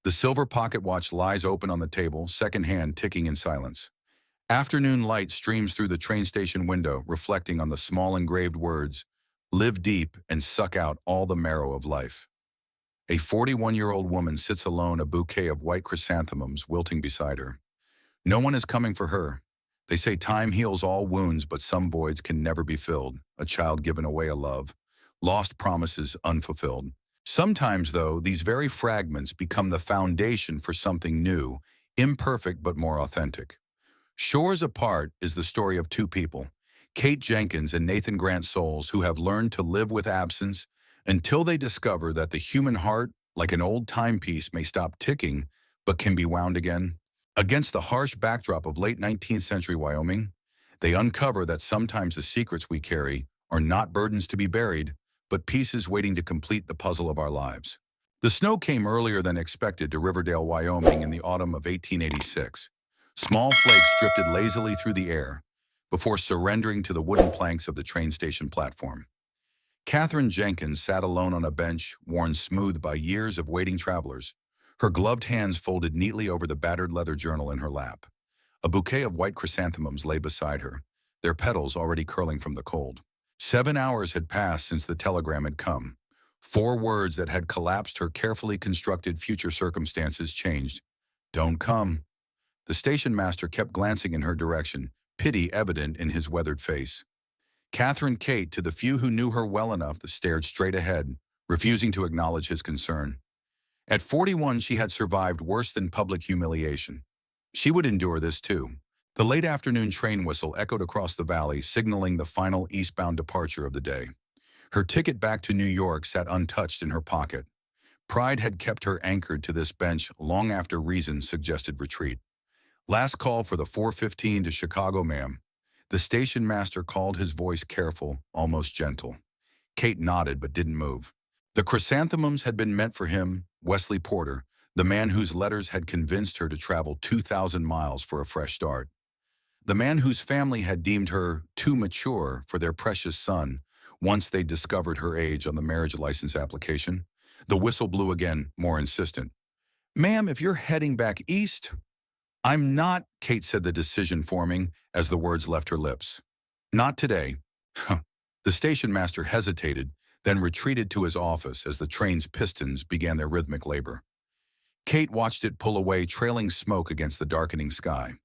The silver pocket watch lies open on the table, second hand ticking in silence. Afternoon light streams through the train station window, reflecting on the small engraved words, "Live deep and suck out all the marrow of life." A 41-year-old woman sits alone, a bouquet of white chrysanthemums wilting beside her. No one is coming for her. They say time heals all wounds, but some voids can never be filled. A child given away, a love, lost promises unfulfilled. Sometimes, though, these very fragments become the foundation for something new, imperfect but more authentic. Shores Apart is the story of two people, Kate Jenkins and Nathan Grant Souls, who have learned to live with absence until they discover that the human heart, like an old timepiece, may stop ticking but can be wound again. Against the harsh backdrop of late 19th century Wyoming, they uncover that sometimes the secrets we carry are not burdens to be buried, but pieces waiting to complete the puzzle of our lives. The snow came earlier than expected to Riverdale, Wyoming in the autumn of 1886. Small flakes drifted lazily through the air before surrendering to the wooden planks of the train station platform. Catherine Jenkins sat alone on a bench worn smooth by years of waiting travelers, her gloved hands folded neatly over the battered leather journal in her lap. A bouquet of white chrysanthemums lay beside her, their petals already curling from the cold. 7 hours had passed since the telegram had come. 4 words that had collapsed her carefully constructed future circumstances changed. "Don't come." The station master kept glancing in her direction, pity evident in his weathered face. Catherine Kate, to the few who knew her well enough, stared straight ahead, refusing to acknowledge his concern. At 41, she had survived worse than public humiliation. She would endure this too. The late afternoon train whistle echoed across the valley, signaling the final eastbound departure of the day. Her ticket back to New York sat untouched in her pocket. Pride had kept her anchored to this bench long after reason suggested retreat. "Last call for the 4:15 to Chicago, ma'am." The station master called, his voice careful, almost gentle. Kate nodded but didn't move. The chrysanthemums had been meant for him, Wesley Porter, the man whose letters had convinced her to travel 2,000 miles for a fresh start. The man whose family had deemed her too mature for their precious son once they discovered her age on the marriage license application. The whistle blew again, more insistent. "Ma'am, if you're heading back east—" "I'm not," Kate said, the decision forming as the words left her lips. "Not today." The station master hesitated, then retreated to his office as the train's pistons began their rhythmic labor. Kate watched it pull away, trailing smoke against the darkening sky.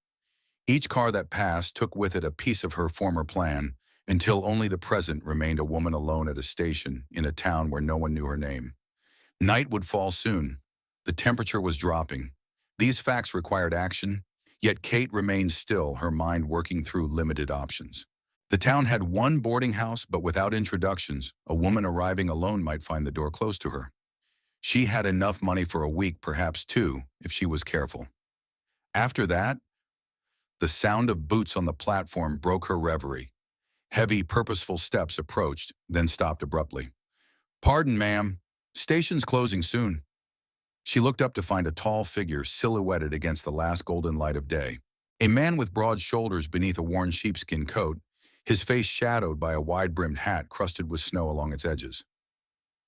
Each car that passed took with it a piece of her former plan, until only the present remained, a woman alone at a station in a town where no one knew her name. Night would fall soon. The temperature was dropping. These facts required action, yet Kate remained still, her mind working through limited options. The town had one boarding house, but without introductions, a woman arriving alone might find the door closed to her. She had enough money for a week, perhaps two, if she was careful. After that, the sound of boots on the platform broke her reverie. Heavy, purposeful steps approached, then stopped abruptly. "Pardon, ma'am. Station's closing soon." She looked up to find a tall figure silhouetted against the last golden light of day. A man with broad shoulders beneath a worn sheepskin coat, his face shadowed by a wide-brimmed hat crusted with snow along its edges.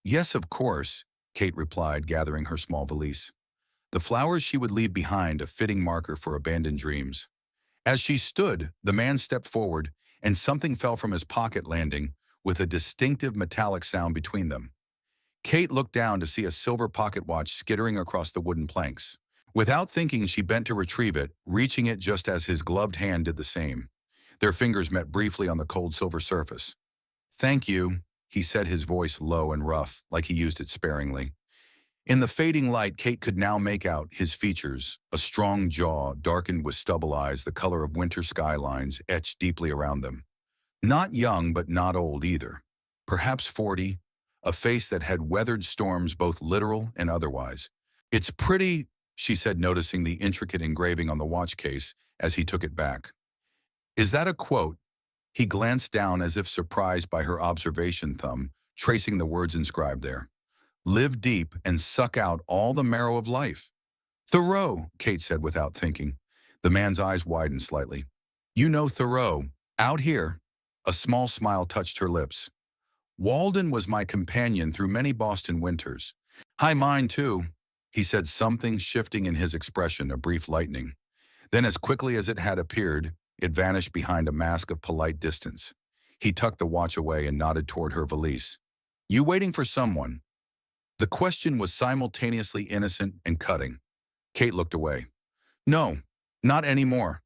"Yes, of course," Kate replied, gathering her small valise. The flowers she would leave behind, a fitting marker for abandoned dreams. As she stood, the man stepped forward, and something fell from his pocket, landing with a distinctive metallic sound between them. Kate looked down to see a silver pocket watch skittering across the wooden planks. Without thinking, she bent to retrieve it, reaching it just as his gloved hand did the same. Their fingers met briefly on the cold silver surface. "Thank you," he said, his voice low and rough, like he used it sparingly. In the fading light, Kate could now make out his features, a strong jaw darkened with stubble eyes, the color of winter skylines etched deeply around them. Not young, but not old either. Perhaps 40, a face that had weathered storms both literal and otherwise. "It's pretty," she said, noticing the intricate engraving on the watch case as he took it back. "Is that a quote?" He glanced down as if surprised by her observation, thumb tracing the words inscribed there. "Live deep and suck out all the marrow of life." "Thoreau," Kate said without thinking. The man's eyes widened slightly. "You know Thoreau. Out here." A small smile touched her lips. "Walden was my companion through many Boston winters." "Hi, mine too." He said something, shifting in his expression, a brief lightening. Then, as quickly as it had appeared, it vanished behind a mask of polite distance. He tucked the watch away and nodded toward her valise. You waiting for someone? The question was simultaneously innocent and cutting. Kate looked away. No, not anymore.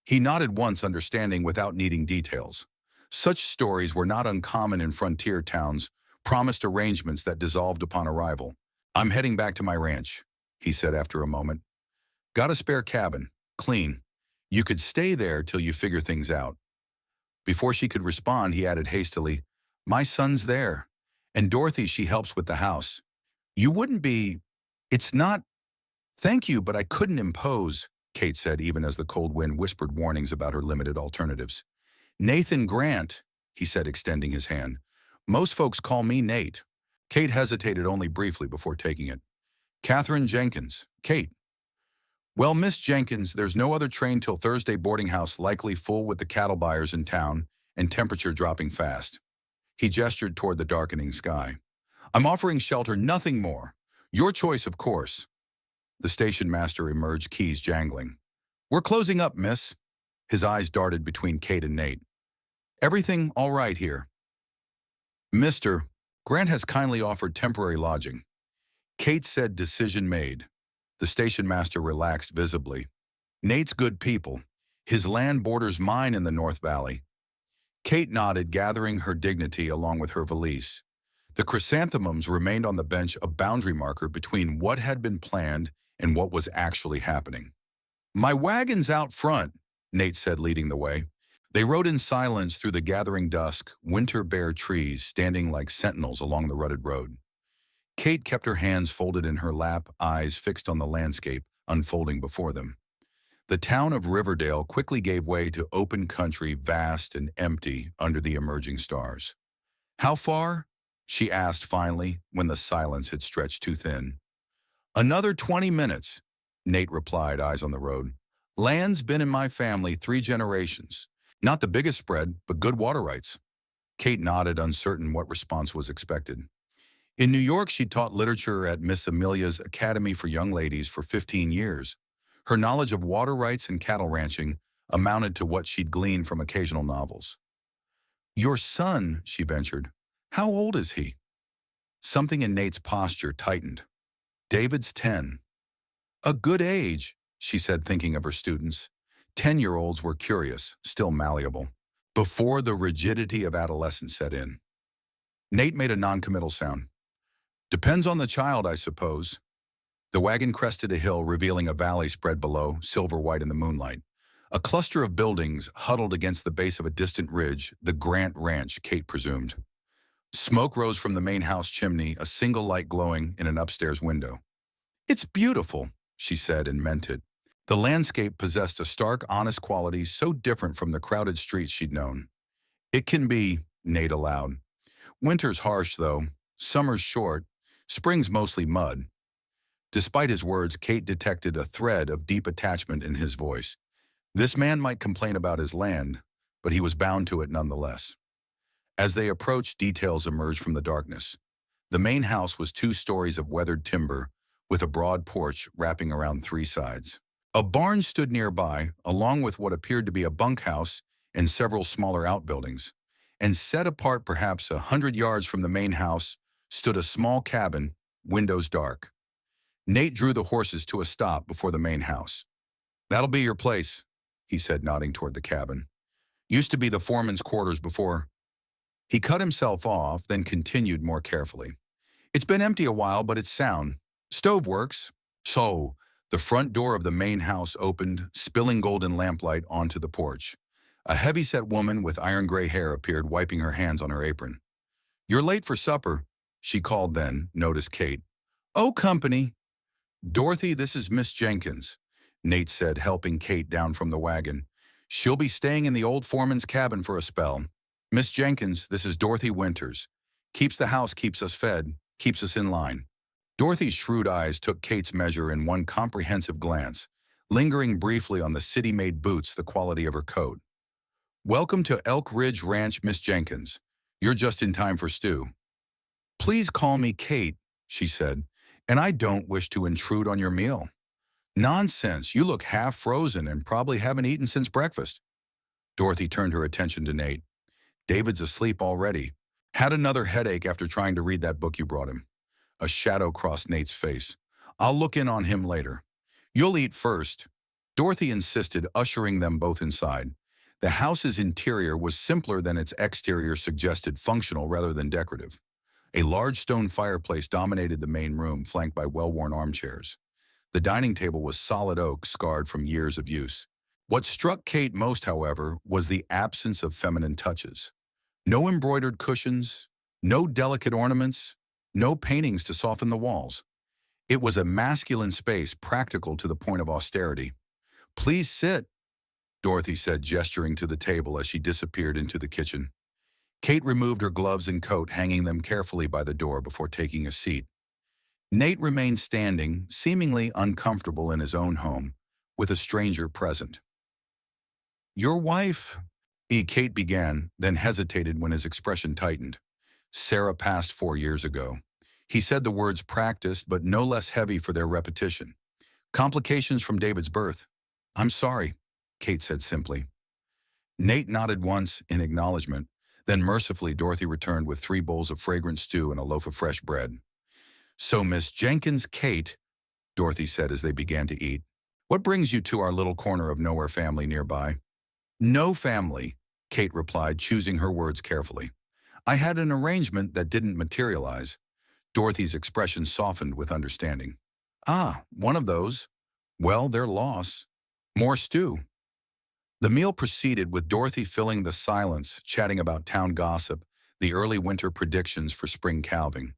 He nodded once, understanding without needing details. Such stories were not uncommon in frontier towns, promised arrangements that dissolved upon arrival. I'm heading back to my ranch, he said after a moment. Got a spare cabin, clean. You could stay there till you figure things out. Before she could respond, he added hastily, my son's there, and Dorothy, she helps with the house. You wouldn't be... It's not... Thank you, but I couldn't impose, Kate said, even as the cold wind whispered warnings about her limited alternatives. Nathan Grant, he said, extending his hand. Most folks call me Nate. Kate hesitated only briefly before taking it. Catherine Jenkins. Kate. Well, Miss Jenkins, there's no other train till Thursday, boarding house likely full with the cattle buyers in town and temperature dropping fast. He gestured toward the darkening sky. I'm offering shelter, nothing more. Your choice, of course. The station master emerged, keys jangling. We're closing up, miss. His eyes darted between Kate and Nate. Everything all right here? Mr. Grant has kindly offered temporary lodging. Kate said, decision made. The station master relaxed visibly. Nate's good people. His land borders mine in the North Valley. Kate nodded, gathering her dignity along with her valise. The chrysanthemums remained on the bench, a boundary marker between what had been planned and what was actually happening. My wagon's out front, Nate said, leading the way. They rode in silence through the gathering dusk, winter-bare trees standing like sentinels along the rutted road. Kate kept her hands folded in her lap, eyes fixed on the landscape unfolding before them. The town of Riverdale quickly gave way to open country, vast and empty under the emerging stars. How far? She asked finally, when the silence had stretched too thin. Another 20 minutes, Nate replied, eyes on the road. Land's been in my family 3 generations. Not the biggest spread, but good water rights. Kate nodded, uncertain what response was expected. In New York, she taught literature at Miss Amelia's Academy for Young Ladies for 15 years. Her knowledge of water rights and cattle ranching amounted to what she'd gleaned from occasional novels. Your son, she ventured. How old is he? Something in Nate's posture tightened. David's 10. A good age, she said, thinking of her students. 10-year-olds were curious, still malleable, before the rigidity of adolescence set in. Nate made a non-committal sound. Depends on the child, I suppose. The wagon crested a hill, revealing a valley spread below, silver-white in the moonlight. A cluster of buildings huddled against the base of a distant ridge, the Grant Ranch, Kate presumed. Smoke rose from the main house chimney, a single light glowing in an upstairs window. It's beautiful, she said, and meant it. The landscape possessed a stark, honest quality so different from the crowded streets she'd known. It can be, Nate allowed. Winter's harsh, though. Summer's short. Spring's mostly mud. Despite his words, Kate detected a thread of deep attachment in his voice. This man might complain about his land, but he was bound to it nonetheless. As they approached, details emerged from the darkness. The main house was 2 stories of weathered timber, with a broad porch wrapping around 3 sides. A barn stood nearby, along with what appeared to be a bunkhouse and several smaller outbuildings. And set apart perhaps 100 yards from the main house stood a small cabin, windows dark. Nate drew the horses to a stop before the main house. That'll be your place, he said, nodding toward the cabin. Used to be the foreman's quarters before. He cut himself off, then continued more carefully. It's been empty a while, but it's sound. Stove works. So, the front door of the main house opened, spilling golden lamplight onto the porch. A heavy-set woman with iron-gray hair appeared, wiping her hands on her apron. You're late for supper, she called then, noticed Kate. Oh, company. Dorothy, this is Miss Jenkins, Nate said, helping Kate down from the wagon. She'll be staying in the old foreman's cabin for a spell. Miss Jenkins, this is Dorothy Winters. Keeps the house, keeps us fed, keeps us in line. Dorothy's shrewd eyes took Kate's measure in one comprehensive glance, lingering briefly on the city-made boots, the quality of her coat. Welcome to Elk Ridge Ranch, Miss Jenkins. You're just in time for stew. Please call me Kate, she said. And I don't wish to intrude on your meal. Nonsense, you look half frozen and probably haven't eaten since breakfast. Dorothy turned her attention to Nate. David's asleep already. Had another headache after trying to read that book you brought him. A shadow crossed Nate's face. I'll look in on him later. You'll eat first. Dorothy insisted, ushering them both inside. The house's interior was simpler than its exterior suggested, functional rather than decorative. A large stone fireplace dominated the main room, flanked by well-worn armchairs. The dining table was solid oak, scarred from years of use. What struck Kate most, however, was the absence of feminine touches. No embroidered cushions, no delicate ornaments, no paintings to soften the walls. It was a masculine space, practical to the point of austerity. Please sit, Dorothy said, gesturing to the table as she disappeared into the kitchen. Kate removed her gloves and coat, hanging them carefully by the door before taking a seat. Nate remained standing, seemingly uncomfortable in his own home, with a stranger present. Your wife, Kate began, then hesitated when his expression tightened. Sarah passed 4 years ago. He said the words practiced, but no less heavy for their repetition. Complications from David's birth. I'm sorry, Kate said simply. Nate nodded once in acknowledgement. Then mercifully, Dorothy returned with 3 bowls of fragrant stew and a loaf of fresh bread. So, Miss Jenkins, Kate, Dorothy said as they began to eat, what brings you to our little corner of nowhere family nearby? No family, Kate replied, choosing her words carefully. I had an arrangement that didn't materialize. Dorothy's expression softened with understanding. Ah, one of those. Well, their loss. More stew. The meal proceeded with Dorothy filling the silence, chatting about town gossip, the early winter predictions for spring calving.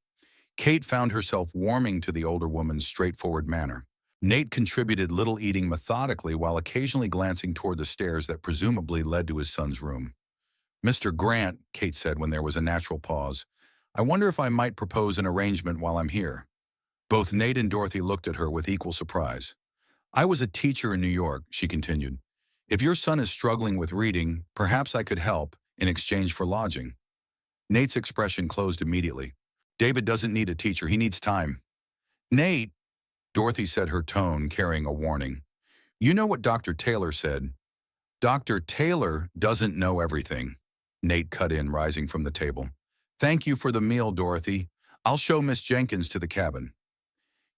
Kate found herself warming to the older woman's straightforward manner. Nate contributed little, eating methodically while occasionally glancing toward the stairs that presumably led to his son's room. Mr. Grant, Kate said when there was a natural pause, I wonder if I might propose an arrangement while I'm here. Both Nate and Dorothy looked at her with equal surprise. I was a teacher in New York, she continued. If your son is struggling with reading, perhaps I could help in exchange for lodging. Nate's expression closed immediately. David doesn't need a teacher, he needs time. Nate, Dorothy said, her tone carrying a warning. You know what Dr. Taylor said. Dr. Taylor doesn't know everything. Nate cut in, rising from the table. Thank you for the meal, Dorothy. I'll show Miss Jenkins to the cabin.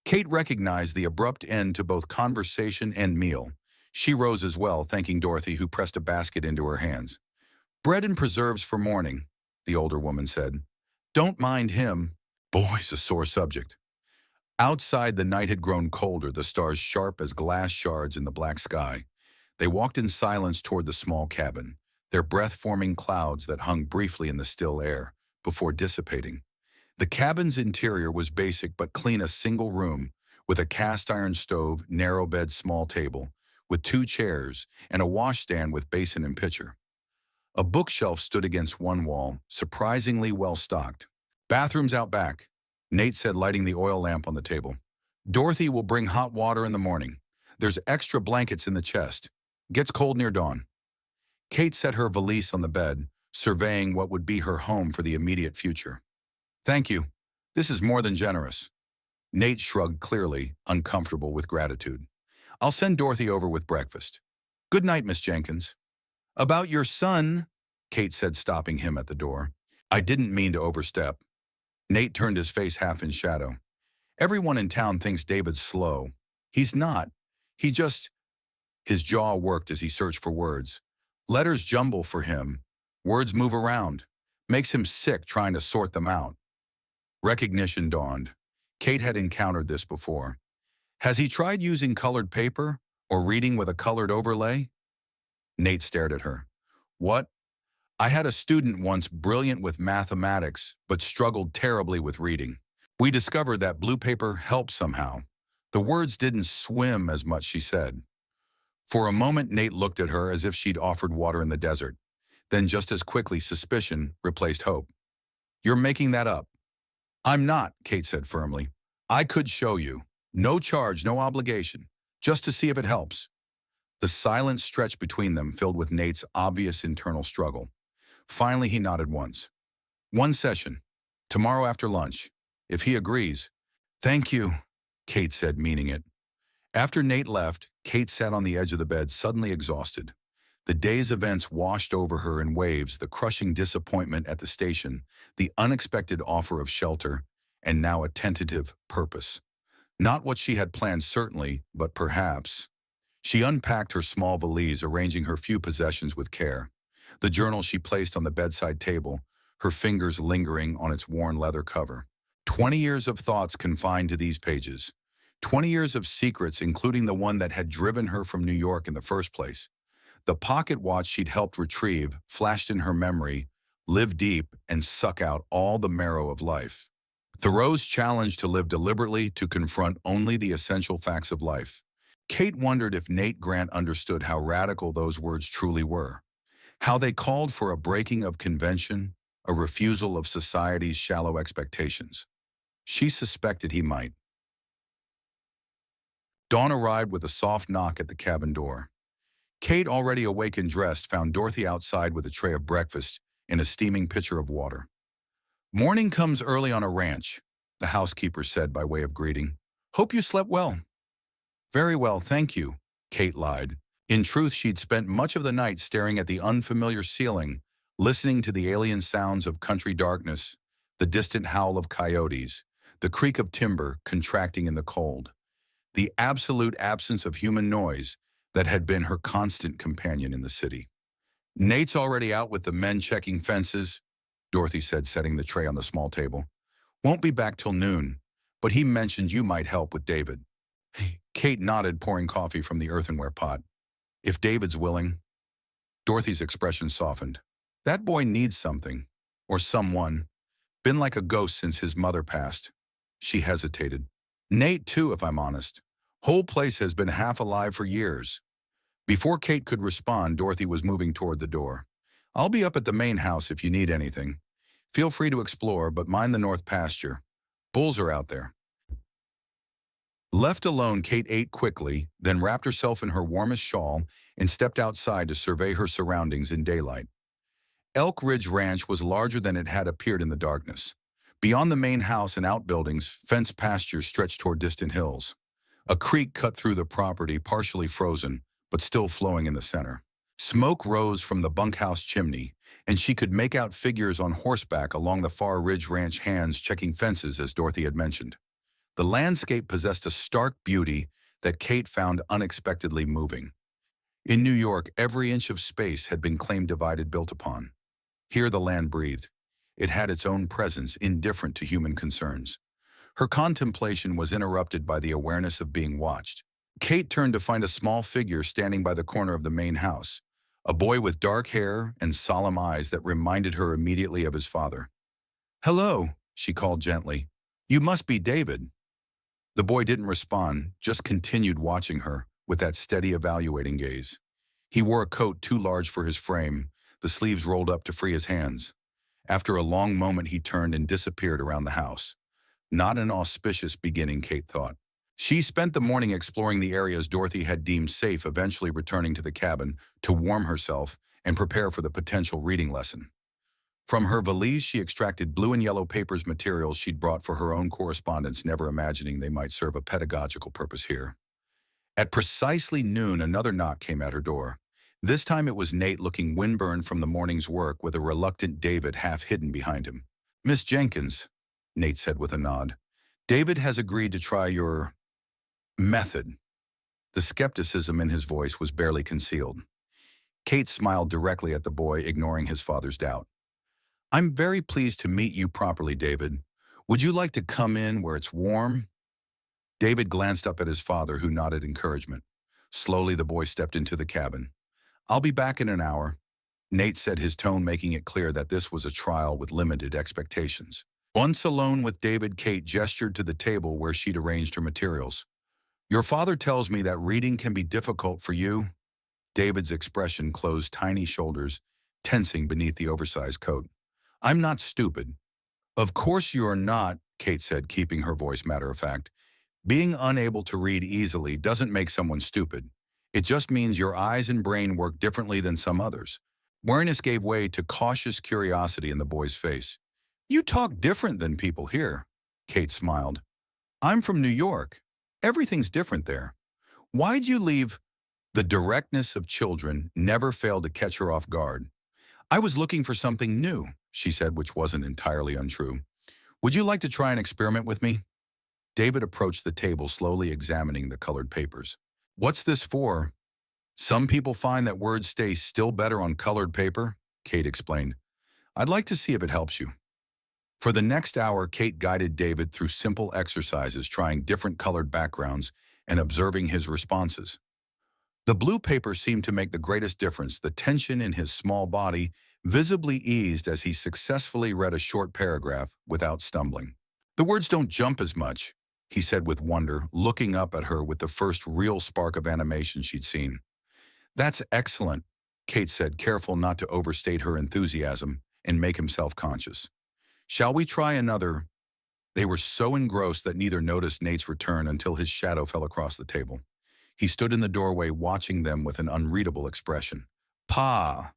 Kate recognized the abrupt end to both conversation and meal. She rose as well, thanking Dorothy, who pressed a basket into her hands. Bread and preserves for morning, the older woman said. Don't mind him. Boy's a sore subject. Outside, the night had grown colder, the stars sharp as glass shards in the black sky. They walked in silence toward the small cabin, their breath-forming clouds that hung briefly in the still air, before dissipating. The cabin's interior was basic but clean, a single room, with a cast-iron stove, narrow bed, small table, with 2 chairs, and a washstand with basin and pitcher. A bookshelf stood against one wall, surprisingly well-stocked. Bathrooms out back, Nate said, lighting the oil lamp on the table. Dorothy will bring hot water in the morning. There's extra blankets in the chest. Gets cold near dawn. Kate set her valise on the bed, surveying what would be her home for the immediate future. Thank you. This is more than generous. Nate shrugged, clearly uncomfortable with gratitude. I'll send Dorothy over with breakfast. Good night, Miss Jenkins. About your son, Kate said, stopping him at the door. I didn't mean to overstep. Nate turned his face half in shadow. Everyone in town thinks David's slow. He's not. He just... His jaw worked as he searched for words. Letters jumble for him. Words move around. Makes him sick trying to sort them out. Recognition dawned. Kate had encountered this before. Has he tried using colored paper or reading with a colored overlay? Nate stared at her. What? I had a student once brilliant with mathematics, but struggled terribly with reading. We discovered that blue paper helped somehow. The words didn't swim as much, she said. For a moment, Nate looked at her as if she'd offered water in the desert. Then just as quickly, suspicion replaced hope. You're making that up. I'm not, Kate said firmly. I could show you. No charge, no obligation. Just to see if it helps. The silence stretched between them, filled with Nate's obvious internal struggle. Finally, he nodded once. One session. Tomorrow after lunch. If he agrees. Thank you, Kate said, meaning it. After Nate left, Kate sat on the edge of the bed, suddenly exhausted. The day's events washed over her in waves, the crushing disappointment at the station, the unexpected offer of shelter, and now a tentative purpose. Not what she had planned, certainly, but perhaps. She unpacked her small valise, arranging her few possessions with care. The journal she placed on the bedside table, her fingers lingering on its worn leather cover. 20 years of thoughts confined to these pages. 20 years of secrets, including the one that had driven her from New York in the first place. The pocket watch she'd helped retrieve flashed in her memory, live deep, and suck out all the marrow of life. Thoreau's challenge to live deliberately, to confront only the essential facts of life. Kate wondered if Nate Grant understood how radical those words truly were, how they called for a breaking of convention, a refusal of society's shallow expectations. She suspected he might. Dawn arrived with a soft knock at the cabin door. Kate, already awake and dressed, found Dorothy outside with a tray of breakfast and a steaming pitcher of water. "Morning comes early on a ranch," the housekeeper said by way of greeting. "Hope you slept well." "Very well, thank you," Kate lied. In truth, she'd spent much of the night staring at the unfamiliar ceiling, listening to the alien sounds of country darkness, the distant howl of coyotes, the creak of timber contracting in the cold, the absolute absence of human noise that had been her constant companion in the city. "Nate's already out with the men checking fences," Dorothy said, setting the tray on the small table. "Won't be back till noon, but he mentioned you might help with David." Kate nodded, pouring coffee from the earthenware pot. "If David's willing." Dorothy's expression softened. "That boy needs something, or someone. Been like a ghost since his mother passed." She hesitated. "Nate, too, if I'm honest. Whole place has been half alive for years." Before Kate could respond, Dorothy was moving toward the door. "I'll be up at the main house if you need anything. Feel free to explore, but mind the north pasture. Bulls are out there." Left alone, Kate ate quickly, then wrapped herself in her warmest shawl and stepped outside to survey her surroundings in daylight. Elk Ridge Ranch was larger than it had appeared in the darkness. Beyond the main house and outbuildings, fenced pastures stretched toward distant hills. A creek cut through the property, partially frozen, but still flowing in the center. Smoke rose from the bunkhouse chimney, and she could make out figures on horseback along the far Ridge Ranch, hands checking fences, as Dorothy had mentioned. The landscape possessed a stark beauty that Kate found unexpectedly moving. In New York, every inch of space had been claimed, divided, built upon. Here the land breathed. It had its own presence, indifferent to human concerns. Her contemplation was interrupted by the awareness of being watched. Kate turned to find a small figure standing by the corner of the main house, a boy with dark hair and solemn eyes that reminded her immediately of his father. "Hello," she called gently. "You must be David." The boy didn't respond, just continued watching her with that steady, evaluating gaze. He wore a coat too large for his frame, the sleeves rolled up to free his hands. After a long moment, he turned and disappeared around the house. Not an auspicious beginning, Kate thought. She spent the morning exploring the areas Dorothy had deemed safe, eventually returning to the cabin to warm herself and prepare for the potential reading lesson. From her valise, she extracted blue and yellow papers, materials she'd brought for her own correspondence, never imagining they might serve a pedagogical purpose here. At precisely noon, another knock came at her door. This time it was Nate, looking windburned from the morning's work, with a reluctant David half hidden behind him. "Miss Jenkins," Nate said with a nod, "David has agreed to try your method." The skepticism in his voice was barely concealed. Kate smiled directly at the boy, ignoring his father's doubt. "I'm very pleased to meet you properly, David. Would you like to come in where it's warm?" David glanced up at his father, who nodded encouragement. Slowly, the boy stepped into the cabin. "I'll be back in an hour," Nate said, his tone making it clear that this was a trial with limited expectations. Once alone with David, Kate gestured to the table where she'd arranged her materials. "Your father tells me that reading can be difficult for you." David's expression closed tiny shoulders, tensing beneath the oversized coat. "I'm not stupid." "Of course you're not," Kate said, keeping her voice matter-of-fact. "Being unable to read easily doesn't make someone stupid. It just means your eyes and brain work differently than some others." Wariness gave way to cautious curiosity in the boy's face. "You talk different than people here," Kate smiled. I'm from New York. Everything's different there. Why'd you leave? The directness of children never failed to catch her off guard. I was looking for something new, she said, which wasn't entirely untrue. Would you like to try an experiment with me? David approached the table, slowly examining the colored papers. What's this for? Some people find that words stay still better on colored paper, Kate explained. I'd like to see if it helps you. For the next hour, Kate guided David through simple exercises, trying different colored backgrounds and observing his responses. The blue paper seemed to make the greatest difference. The tension in his small body visibly eased as he successfully read a short paragraph without stumbling. The words don't jump as much, he said with wonder, looking up at her with the first real spark of animation she'd seen. That's excellent, Kate said, careful not to overstate her enthusiasm and make him self-conscious. Shall we try another? They were so engrossed that neither noticed Nate's return until his shadow fell across the table. He stood in the doorway watching them with an unreadable expression. Pa!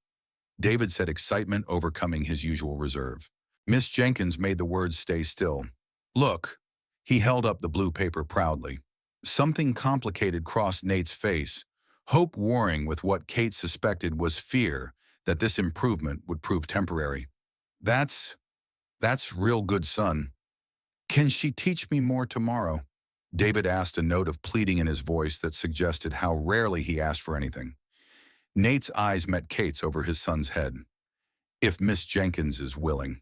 David said, excitement overcoming his usual reserve. Miss Jenkins made the words stay still. Look. He held up the blue paper proudly. Something complicated crossed Nate's face, hope warring with what Kate suspected was fear that this improvement would prove temporary. That's real good, son. Can she teach me more tomorrow? David asked, a note of pleading in his voice that suggested how rarely he asked for anything. Nate's eyes met Kate's over his son's head. If Miss Jenkins is willing.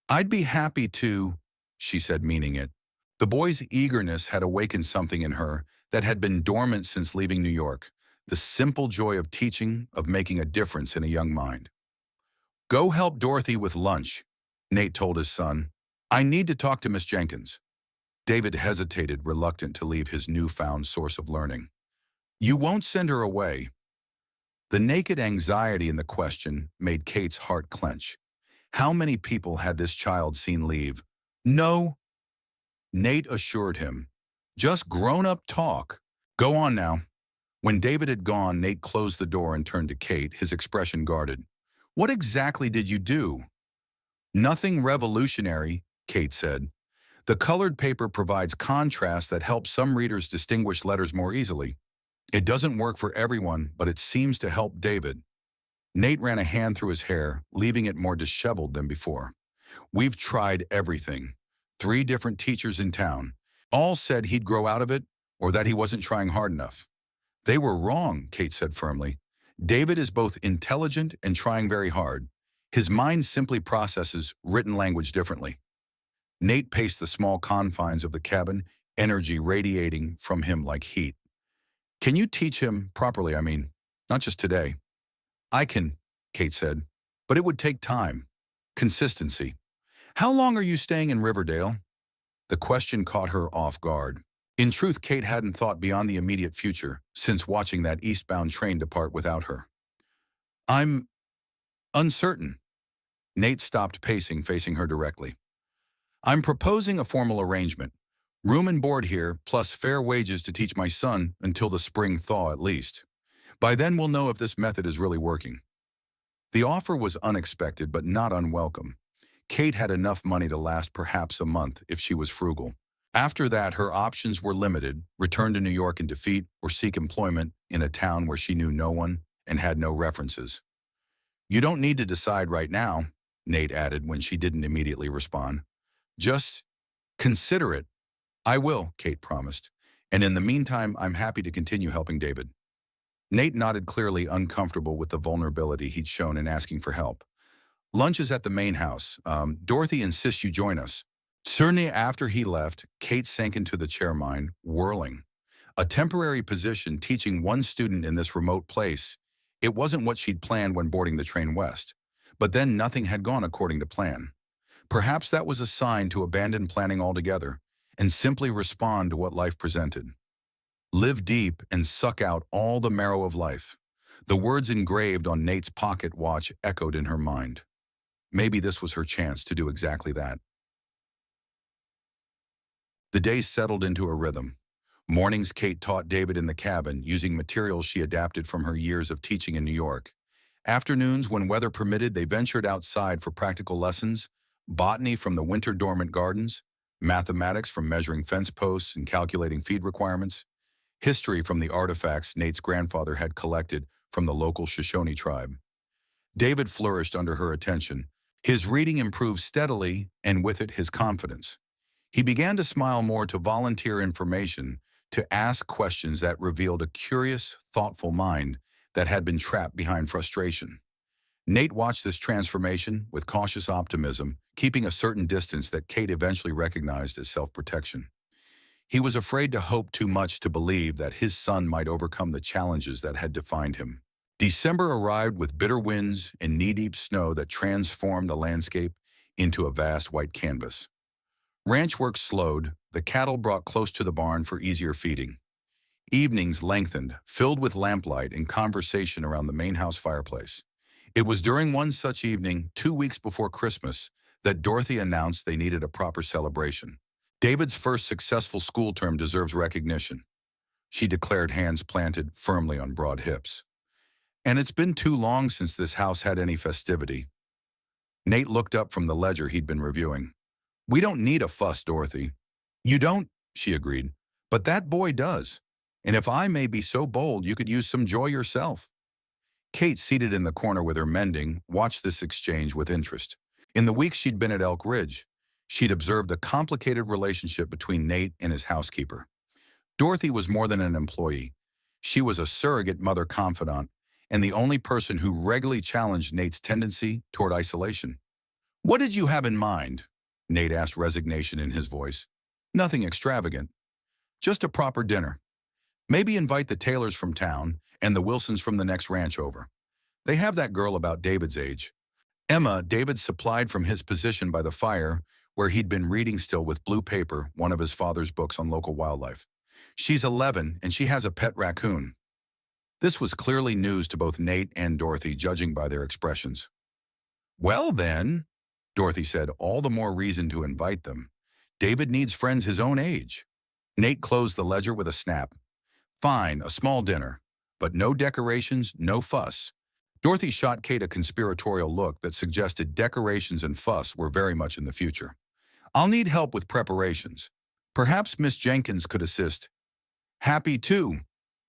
I'd be happy to, she said, meaning it. The boy's eagerness had awakened something in her that had been dormant since leaving New York, the simple joy of teaching, of making a difference in a young mind. Go help Dorothy with lunch, Nate told his son. I need to talk to Miss Jenkins. David hesitated, reluctant to leave his newfound source of learning. You won't send her away. The naked anxiety in the question made Kate's heart clench. How many people had this child seen leave? No, Nate assured him. Just grown-up talk. Go on now. When David had gone, Nate closed the door and turned to Kate, his expression guarded. What exactly did you do? Nothing revolutionary, Kate said. The colored paper provides contrast that helps some readers distinguish letters more easily. It doesn't work for everyone, but it seems to help David. Nate ran a hand through his hair, leaving it more disheveled than before. We've tried everything. 3 different teachers in town. All said he'd grow out of it or that he wasn't trying hard enough. They were wrong, Kate said firmly. David is both intelligent and trying very hard. His mind simply processes written language differently. Nate paced the small confines of the cabin, energy radiating from him like heat. Can you teach him properly, not just today? I can, Kate said, but it would take time. Consistency. How long are you staying in Riverdale? The question caught her off guard. In truth, Kate hadn't thought beyond the immediate future since watching that eastbound train depart without her. I'm uncertain. Nate stopped pacing, facing her directly. I'm proposing a formal arrangement. Room and board here, plus fair wages to teach my son until the spring thaw at least. By then we'll know if this method is really working. The offer was unexpected but not unwelcome. Kate had enough money to last perhaps a month if she was frugal. After that, her options were limited: return to New York in defeat or seek employment in a town where she knew no one and had no references. You don't need to decide right now, Nate added when she didn't immediately respond. Just consider it. I will, Kate promised. And in the meantime, I'm happy to continue helping David. Nate nodded, clearly uncomfortable with the vulnerability he'd shown in asking for help. Lunch is at the main house. Dorothy insists you join us. Certainly after he left, Kate sank into the chair, mind whirling. A temporary position teaching one student in this remote place. It wasn't what she'd planned when boarding the train west. But then nothing had gone according to plan. Perhaps that was a sign to abandon planning altogether and simply respond to what life presented. Live deep and suck out all the marrow of life. The words engraved on Nate's pocket watch echoed in her mind. Maybe this was her chance to do exactly that. The days settled into a rhythm. Mornings, Kate taught David in the cabin, using materials she adapted from her years of teaching in New York. Afternoons, when weather permitted, they ventured outside for practical lessons: botany from the winter dormant gardens, mathematics from measuring fence posts and calculating feed requirements, history from the artifacts Nate's grandfather had collected from the local Shoshone tribe. David flourished under her attention. His reading improved steadily, and with it his confidence. He began to smile more, to volunteer information, to ask questions that revealed a curious, thoughtful mind that had been trapped behind frustration. Nate watched this transformation with cautious optimism, keeping a certain distance that Kate eventually recognized as self-protection. He was afraid to hope too much, to believe that his son might overcome the challenges that had defined him. December arrived with bitter winds and knee-deep snow that transformed the landscape into a vast white canvas. Ranch work slowed, the cattle brought close to the barn for easier feeding. Evenings lengthened, filled with lamplight and conversation around the main house fireplace. It was during one such evening, 2 weeks before Christmas, that Dorothy announced they needed a proper celebration. David's first successful school term deserves recognition, she declared, hands planted firmly on broad hips. And it's been too long since this house had any festivity. Nate looked up from the ledger he'd been reviewing. We don't need a fuss, Dorothy. You don't, she agreed, but that boy does. And if I may be so bold, you could use some joy yourself. Kate, seated in the corner with her mending, watched this exchange with interest. In the weeks she'd been at Elk Ridge, she'd observed the complicated relationship between Nate and his housekeeper. Dorothy was more than an employee. She was a surrogate mother confidant, and the only person who regularly challenged Nate's tendency toward isolation. What did you have in mind? Nate asked, resignation in his voice. Nothing extravagant. Just a proper dinner. Maybe invite the Taylors from town and the Wilsons from the next ranch over. They have that girl about David's age. Emma, David supplied from his position by the fire, where he'd been reading still with blue paper one of his father's books on local wildlife. She's 11 and she has a pet raccoon. This was clearly news to both Nate and Dorothy, judging by their expressions. Well then, Dorothy said, all the more reason to invite them. David needs friends his own age. Nate closed the ledger with a snap. Fine, a small dinner, but no decorations, no fuss. Dorothy shot Kate a conspiratorial look that suggested decorations and fuss were very much in the future. I'll need help with preparations. Perhaps Miss Jenkins could assist. Happy to,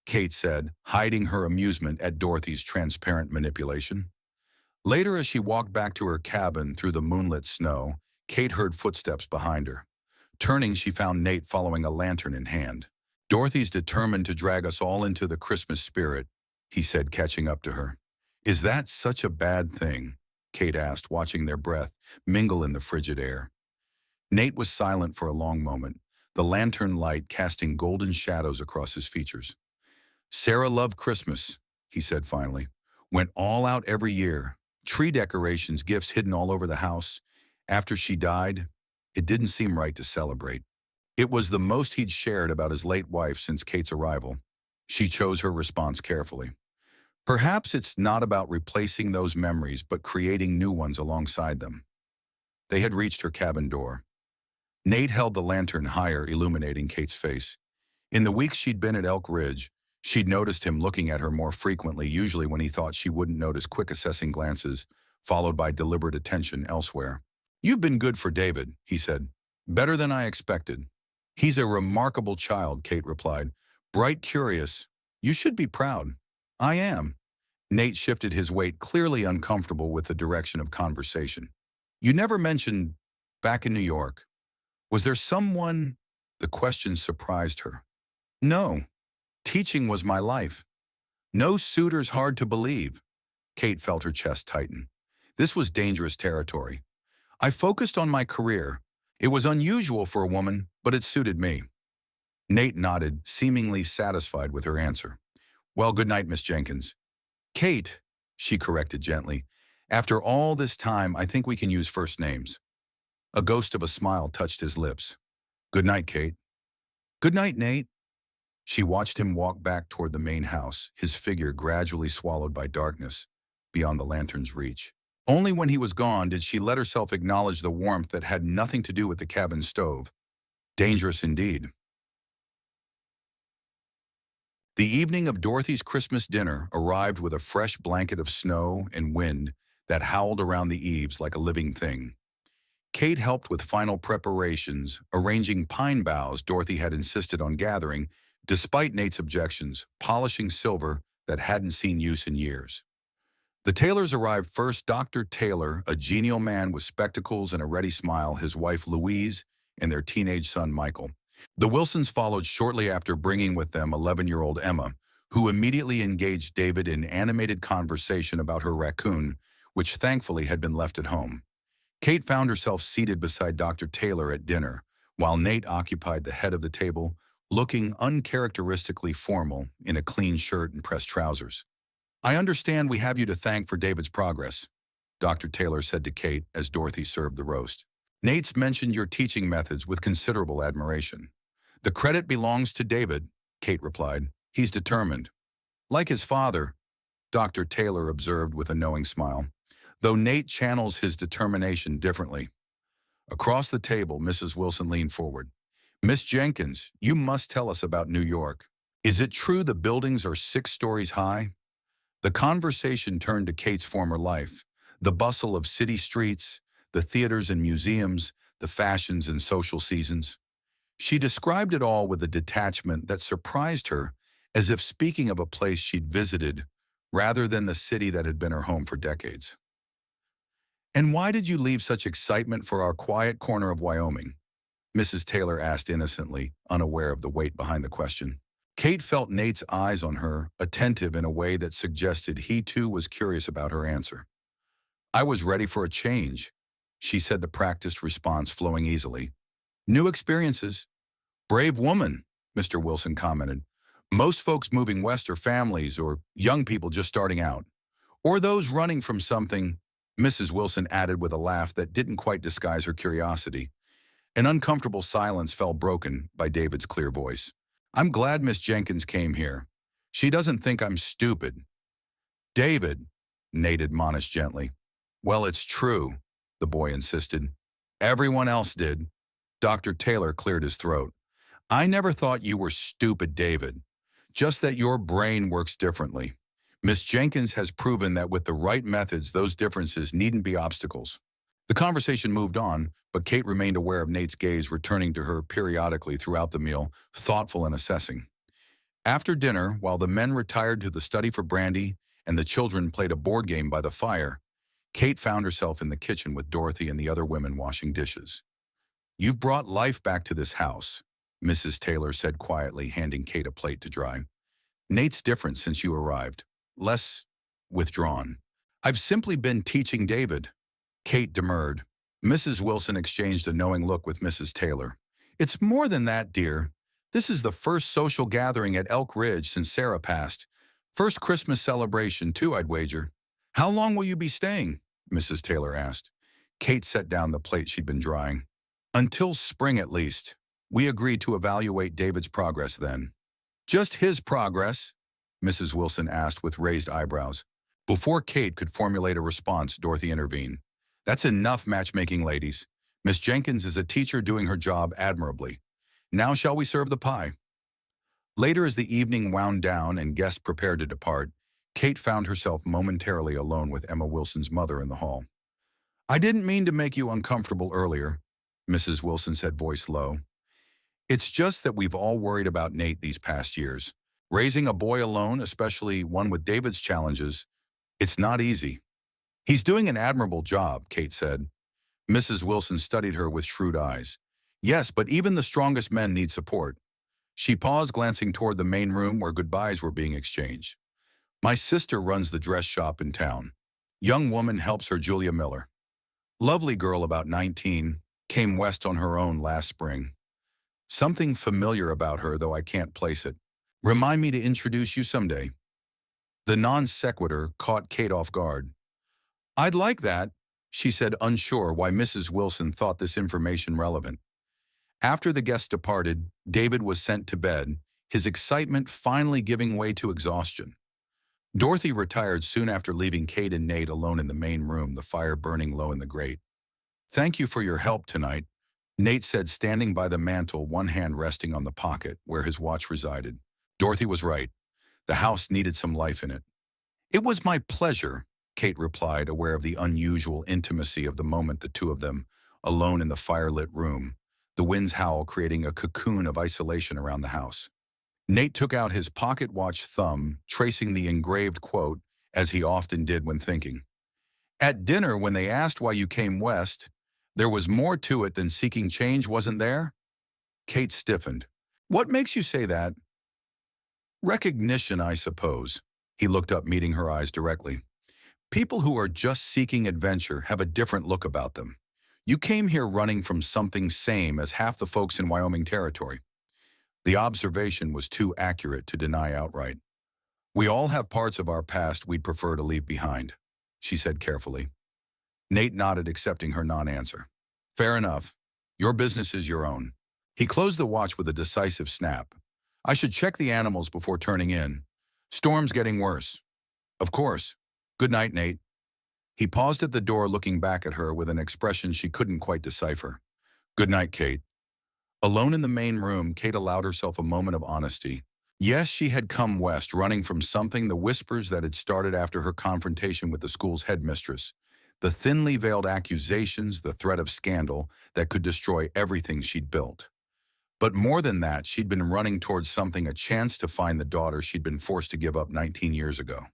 Kate said, hiding her amusement at Dorothy's transparent manipulation. Later, as she walked back to her cabin through the moonlit snow, Kate heard footsteps behind her. Turning, she found Nate following, a lantern in hand. Dorothy's determined to drag us all into the Christmas spirit, he said, catching up to her. Is that such a bad thing? Kate asked, watching their breath mingle in the frigid air. Nate was silent for a long moment, the lantern light casting golden shadows across his features. Sarah loved Christmas, he said finally. Went all out every year. Tree decorations, gifts hidden all over the house. After she died, it didn't seem right to celebrate. It was the most he'd shared about his late wife since Kate's arrival. She chose her response carefully. Perhaps it's not about replacing those memories, but creating new ones alongside them. They had reached her cabin door. Nate held the lantern higher, illuminating Kate's face. In the weeks she'd been at Elk Ridge, she'd noticed him looking at her more frequently, usually when he thought she wouldn't notice, quick assessing glances, followed by deliberate attention elsewhere. You've been good for David, he said. Better than I expected. He's a remarkable child, Kate replied. Bright, curious. You should be proud. I am. Nate shifted his weight, clearly uncomfortable with the direction of conversation. You never mentioned back in New York. Was there someone? The question surprised her. No. Teaching was my life. No suitors, hard to believe. Kate felt her chest tighten. This was dangerous territory. I focused on my career. It was unusual for a woman, but it suited me. Nate nodded, seemingly satisfied with her answer. Well, good night, Miss Jenkins. Kate, she corrected gently. After all this time, I think we can use first names. A ghost of a smile touched his lips. Good night, Kate. Good night, Nate. She watched him walk back toward the main house, his figure gradually swallowed by darkness, beyond the lantern's reach. Only when he was gone did she let herself acknowledge the warmth that had nothing to do with the cabin stove. Dangerous indeed. The evening of Dorothy's Christmas dinner arrived with a fresh blanket of snow and wind that howled around the eaves like a living thing. Kate helped with final preparations, arranging pine boughs Dorothy had insisted on gathering, despite Nate's objections, polishing silver that hadn't seen use in years. The Taylors arrived first. Dr. Taylor, a genial man with spectacles and a ready smile, his wife Louise, and their teenage son Michael. The Wilsons followed shortly after, bringing with them 11-year-old Emma, who immediately engaged David in animated conversation about her raccoon, which thankfully had been left at home. Kate found herself seated beside Dr. Taylor at dinner, while Nate occupied the head of the table, looking uncharacteristically formal in a clean shirt and pressed trousers. "I understand we have you to thank for David's progress," Dr. Taylor said to Kate as Dorothy served the roast. "Nate's mentioned your teaching methods with considerable admiration." "The credit belongs to David," Kate replied. "He's determined." "Like his father," Dr. Taylor observed with a knowing smile, "though Nate channels his determination differently." Across the table, Mrs. Wilson leaned forward. "Miss Jenkins, you must tell us about New York. Is it true the buildings are 6 stories high?" The conversation turned to Kate's former life, the bustle of city streets, the theaters and museums, the fashions and social seasons. She described it all with a detachment that surprised her, as if speaking of a place she'd visited rather than the city that had been her home for decades. "And why did you leave such excitement for our quiet corner of Wyoming?" Mrs. Taylor asked innocently, unaware of the weight behind the question. Kate felt Nate's eyes on her, attentive in a way that suggested he too was curious about her answer. "I was ready for a change," she said, the practiced response flowing easily. "New experiences." "Brave woman," Mr. Wilson commented. "Most folks moving west are families or young people just starting out. Or those running from something," Mrs. Wilson added with a laugh that didn't quite disguise her curiosity. An uncomfortable silence fell, broken by David's clear voice. "I'm glad Miss Jenkins came here. She doesn't think I'm stupid." "David," Nate admonished gently. "Well, it's true," the boy insisted. "Everyone else did." Dr. Taylor cleared his throat. "I never thought you were stupid, David. Just that your brain works differently. Miss Jenkins has proven that with the right methods, those differences needn't be obstacles." The conversation moved on, but Kate remained aware of Nate's gaze returning to her periodically throughout the meal, thoughtful and assessing. After dinner, while the men retired to the study for brandy and the children played a board game by the fire, Kate found herself in the kitchen with Dorothy and the other women washing dishes. "You've brought life back to this house," Mrs. Taylor said quietly, handing Kate a plate to dry. "Nate's different since you arrived. Less withdrawn." "I've simply been teaching David," Kate demurred. Mrs. Wilson exchanged a knowing look with Mrs. Taylor. "It's more than that, dear. This is the first social gathering at Elk Ridge since Sarah passed. First Christmas celebration, too, I'd wager." "How long will you be staying?" Mrs. Taylor asked. Kate set down the plate she'd been drying. "Until spring at least. We agreed to evaluate David's progress then." "Just his progress?" Mrs. Wilson asked with raised eyebrows. Before Kate could formulate a response, Dorothy intervened. "That's enough matchmaking, ladies. Miss Jenkins is a teacher doing her job admirably. Now shall we serve the pie?" Later, as the evening wound down and guests prepared to depart, Kate found herself momentarily alone with Emma Wilson's mother in the hall. "I didn't mean to make you uncomfortable earlier," Mrs. Wilson said, voice low. "It's just that we've all worried about Nate these past years. Raising a boy alone, especially one with David's challenges, it's not easy." "He's doing an admirable job," Kate said. Mrs. Wilson studied her with shrewd eyes. "Yes, but even the strongest men need support." She paused, glancing toward the main room where goodbyes were being exchanged. "My sister runs the dress shop in town. Young woman helps her, Julia Miller. Lovely girl, about 19, came west on her own last spring. Something familiar about her, though I can't place it. Remind me to introduce you someday." The non sequitur caught Kate off guard. "I'd like that," she said, unsure why Mrs. Wilson thought this information relevant. After the guests departed, David was sent to bed, his excitement finally giving way to exhaustion. Dorothy retired soon after, leaving Kate and Nate alone in the main room, the fire burning low in the grate. "Thank you for your help tonight," Nate said, standing by the mantel, one hand resting on the pocket where his watch resided. Dorothy was right. The house needed some life in it. "It was my pleasure," Kate replied, aware of the unusual intimacy of the moment the two of them, alone in the firelit room, the wind's howl creating a cocoon of isolation around the house. Nate took out his pocket watch thumb, tracing the engraved quote, as he often did when thinking. At dinner, when they asked why you came west, there was more to it than seeking change, wasn't there? Kate stiffened. What makes you say that? Recognition, I suppose. He looked up, meeting her eyes directly. People who are just seeking adventure have a different look about them. You came here running from something same as half the folks in Wyoming territory. The observation was too accurate to deny outright. We all have parts of our past we'd prefer to leave behind, she said carefully. Nate nodded, accepting her non-answer. Fair enough. Your business is your own. He closed the watch with a decisive snap. I should check the animals before turning in. Storm's getting worse. Of course. Good night, Nate. He paused at the door, looking back at her with an expression she couldn't quite decipher. Good night, Kate. Alone in the main room, Kate allowed herself a moment of honesty. Yes, she had come west, running from something, the whispers that had started after her confrontation with the school's headmistress, the thinly veiled accusations, the threat of scandal that could destroy everything she'd built. But more than that, she'd been running towards something, a chance to find the daughter she'd been forced to give up 19 years ago.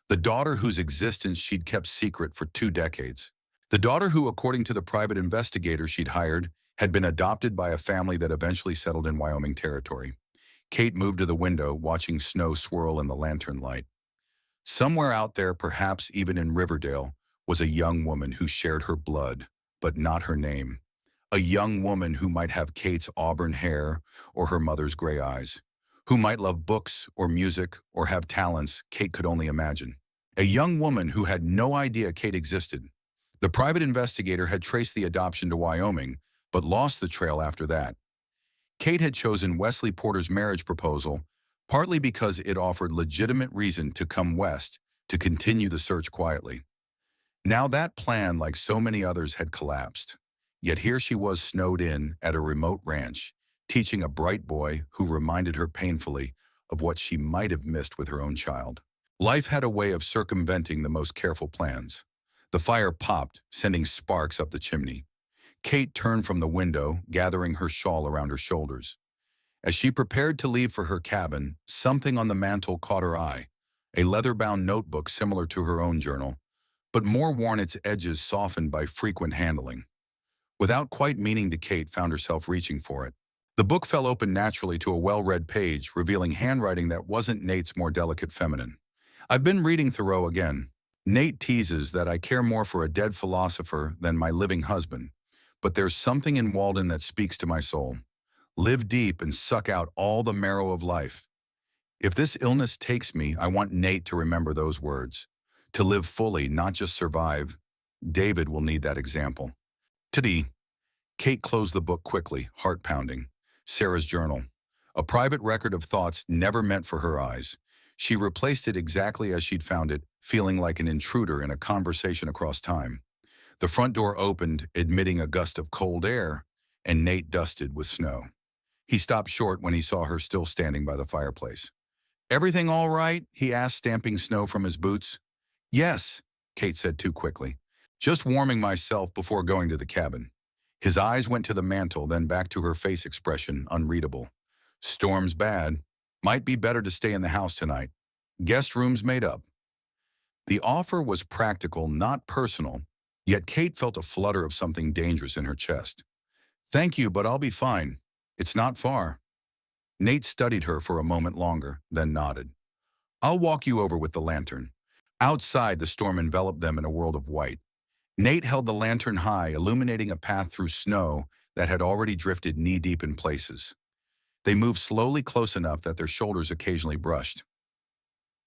The daughter whose existence she'd kept secret for 2 decades. The daughter who, according to the private investigator she'd hired, had been adopted by a family that eventually settled in Wyoming territory. Kate moved to the window, watching snow swirl in the lantern light. Somewhere out there, perhaps even in Riverdale, was a young woman who shared her blood, but not her name. A young woman who might have Kate's auburn hair or her mother's gray eyes, who might love books or music or have talents Kate could only imagine. A young woman who had no idea Kate existed. The private investigator had traced the adoption to Wyoming, but lost the trail after that. Kate had chosen Wesley Porter's marriage proposal, partly because it offered legitimate reason to come west to continue the search quietly. Now that plan, like so many others, had collapsed. Yet here she was, snowed in at a remote ranch, teaching a bright boy who reminded her painfully of what she might have missed with her own child. Life had a way of circumventing the most careful plans. The fire popped, sending sparks up the chimney. Kate turned from the window, gathering her shawl around her shoulders. As she prepared to leave for her cabin, something on the mantel caught her eye, a leather-bound notebook similar to her own journal, but more worn, its edges softened by frequent handling. Without quite meaning to, Kate found herself reaching for it. The book fell open naturally to a well-read page, revealing handwriting that wasn't Nate's more delicate feminine. I've been reading Thoreau again. Nate teases that I care more for a dead philosopher than my living husband, but there's something in Walden that speaks to my soul. Live deep and suck out all the marrow of life. If this illness takes me, I want Nate to remember those words. To live fully, not just survive. David will need that example. Today, Kate closed the book quickly, heart pounding. Sarah's journal. A private record of thoughts never meant for her eyes. She replaced it exactly as she'd found it, feeling like an intruder in a conversation across time. The front door opened, admitting a gust of cold air, and Nate dusted with snow. He stopped short when he saw her still standing by the fireplace. Everything all right? He asked, stamping snow from his boots. Yes, Kate said too quickly. Just warming myself before going to the cabin. His eyes went to the mantel, then back to her face, expression unreadable. Storm's bad. Might be better to stay in the house tonight. Guest room's made up. The offer was practical, not personal, yet Kate felt a flutter of something dangerous in her chest. Thank you, but I'll be fine. It's not far. Nate studied her for a moment longer, then nodded. I'll walk you over with the lantern. Outside, the storm enveloped them in a world of white. Nate held the lantern high, illuminating a path through snow that had already drifted knee-deep in places. They moved slowly, close enough that their shoulders occasionally brushed.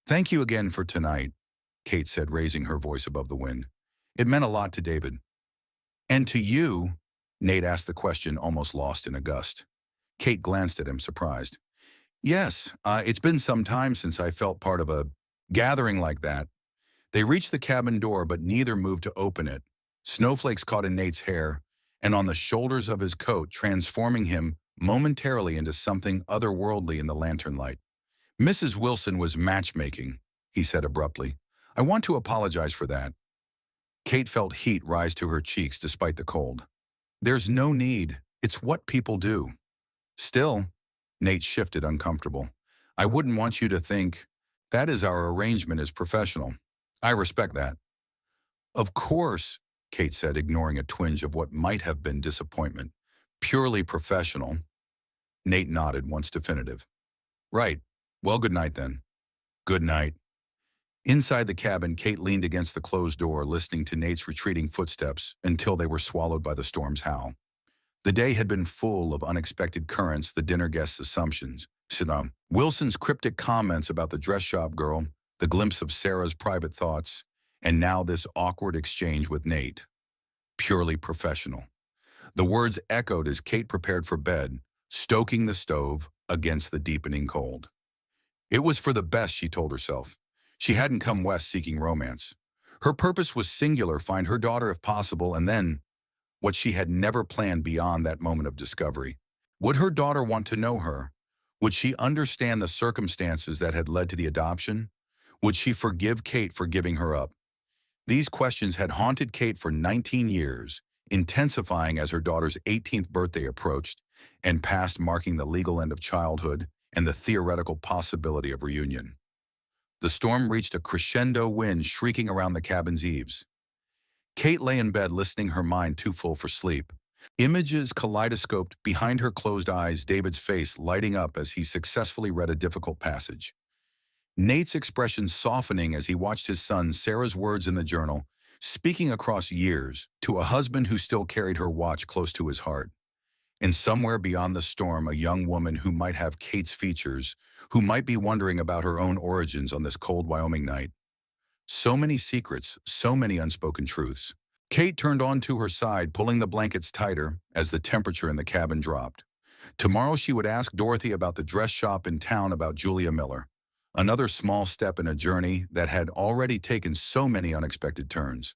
Thank you again for tonight, Kate said, raising her voice above the wind. It meant a lot to David. And to you? Nate asked the question, almost lost in a gust. Kate glanced at him, surprised. Yes, it's been some time since I felt part of a gathering like that. They reached the cabin door, but neither moved to open it. Snowflakes caught in Nate's hair and on the shoulders of his coat, transforming him momentarily into something otherworldly in the lantern light. Mrs. Wilson was matchmaking, he said abruptly. I want to apologize for that. Kate felt heat rise to her cheeks despite the cold. There's no need. It's what people do. Still, Nate shifted uncomfortable. I wouldn't want you to think that is our arrangement is professional. I respect that. Of course, Kate said, ignoring a twinge of what might have been disappointment. Purely professional. Nate nodded once definitive. Right. Well, good night then. Good night. Inside the cabin, Kate leaned against the closed door, listening to Nate's retreating footsteps until they were swallowed by the storm's howl. The day had been full of unexpected currents, the dinner guests' assumptions, Wilson's cryptic comments about the dress shop girl, the glimpse of Sarah's private thoughts, and now this awkward exchange with Nate. Purely professional. The words echoed as Kate prepared for bed, stoking the stove against the deepening cold. It was for the best, she told herself. She hadn't come west seeking romance. Her purpose was singular, find her daughter if possible, and then what she had never planned beyond that moment of discovery. Would her daughter want to know her? Would she understand the circumstances that had led to the adoption? Would she forgive Kate for giving her up? These questions had haunted Kate for 19 years, intensifying as her daughter's 18th birthday approached and past, marking the legal end of childhood and the theoretical possibility of reunion. The storm reached a crescendo wind shrieking around the cabin's eaves. Kate lay in bed listening, her mind too full for sleep. Images kaleidoscoped behind her closed eyes, David's face lighting up as he successfully read a difficult passage. Nate's expression softening as he watched his son, Sarah's words in the journal, speaking across years to a husband who still carried her watch close to his heart. And somewhere beyond the storm, a young woman who might have Kate's features, who might be wondering about her own origins on this cold Wyoming night. So many secrets, so many unspoken truths. Kate turned onto her side, pulling the blankets tighter as the temperature in the cabin dropped. Tomorrow she would ask Dorothy about the dress shop in town, about Julia Miller. Another small step in a journey that had already taken so many unexpected turns.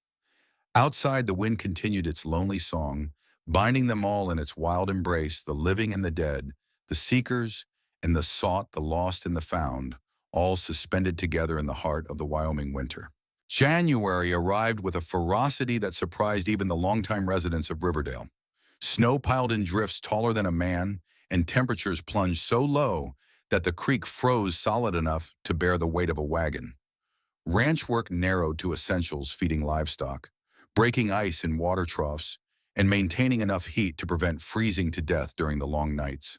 Outside, the wind continued its lonely song, binding them all in its wild embrace, the living and the dead, the seekers and the sought, the lost and the found, all suspended together in the heart of the Wyoming winter. January arrived with a ferocity that surprised even the longtime residents of Riverdale. Snow piled in drifts taller than a man, and temperatures plunged so low that the creek froze solid enough to bear the weight of a wagon. Ranch work narrowed to essentials, feeding livestock, breaking ice in water troughs, and maintaining enough heat to prevent freezing to death during the long nights.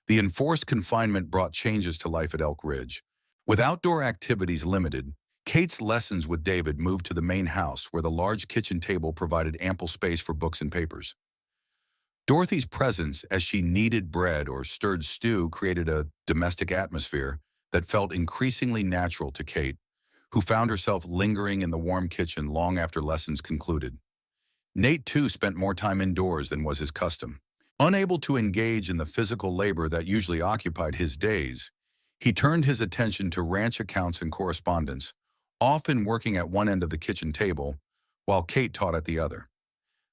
The enforced confinement brought changes to life at Elk Ridge. With outdoor activities limited, Kate's lessons with David moved to the main house, where the large kitchen table provided ample space for books and papers. Dorothy's presence as she kneaded bread or stirred stew created a domestic atmosphere that felt increasingly natural to Kate, who found herself lingering in the warm kitchen long after lessons concluded. Nate, too, spent more time indoors than was his custom. Unable to engage in the physical labor that usually occupied his days, he turned his attention to ranch accounts and correspondence, often working at one end of the kitchen table, while Kate taught at the other.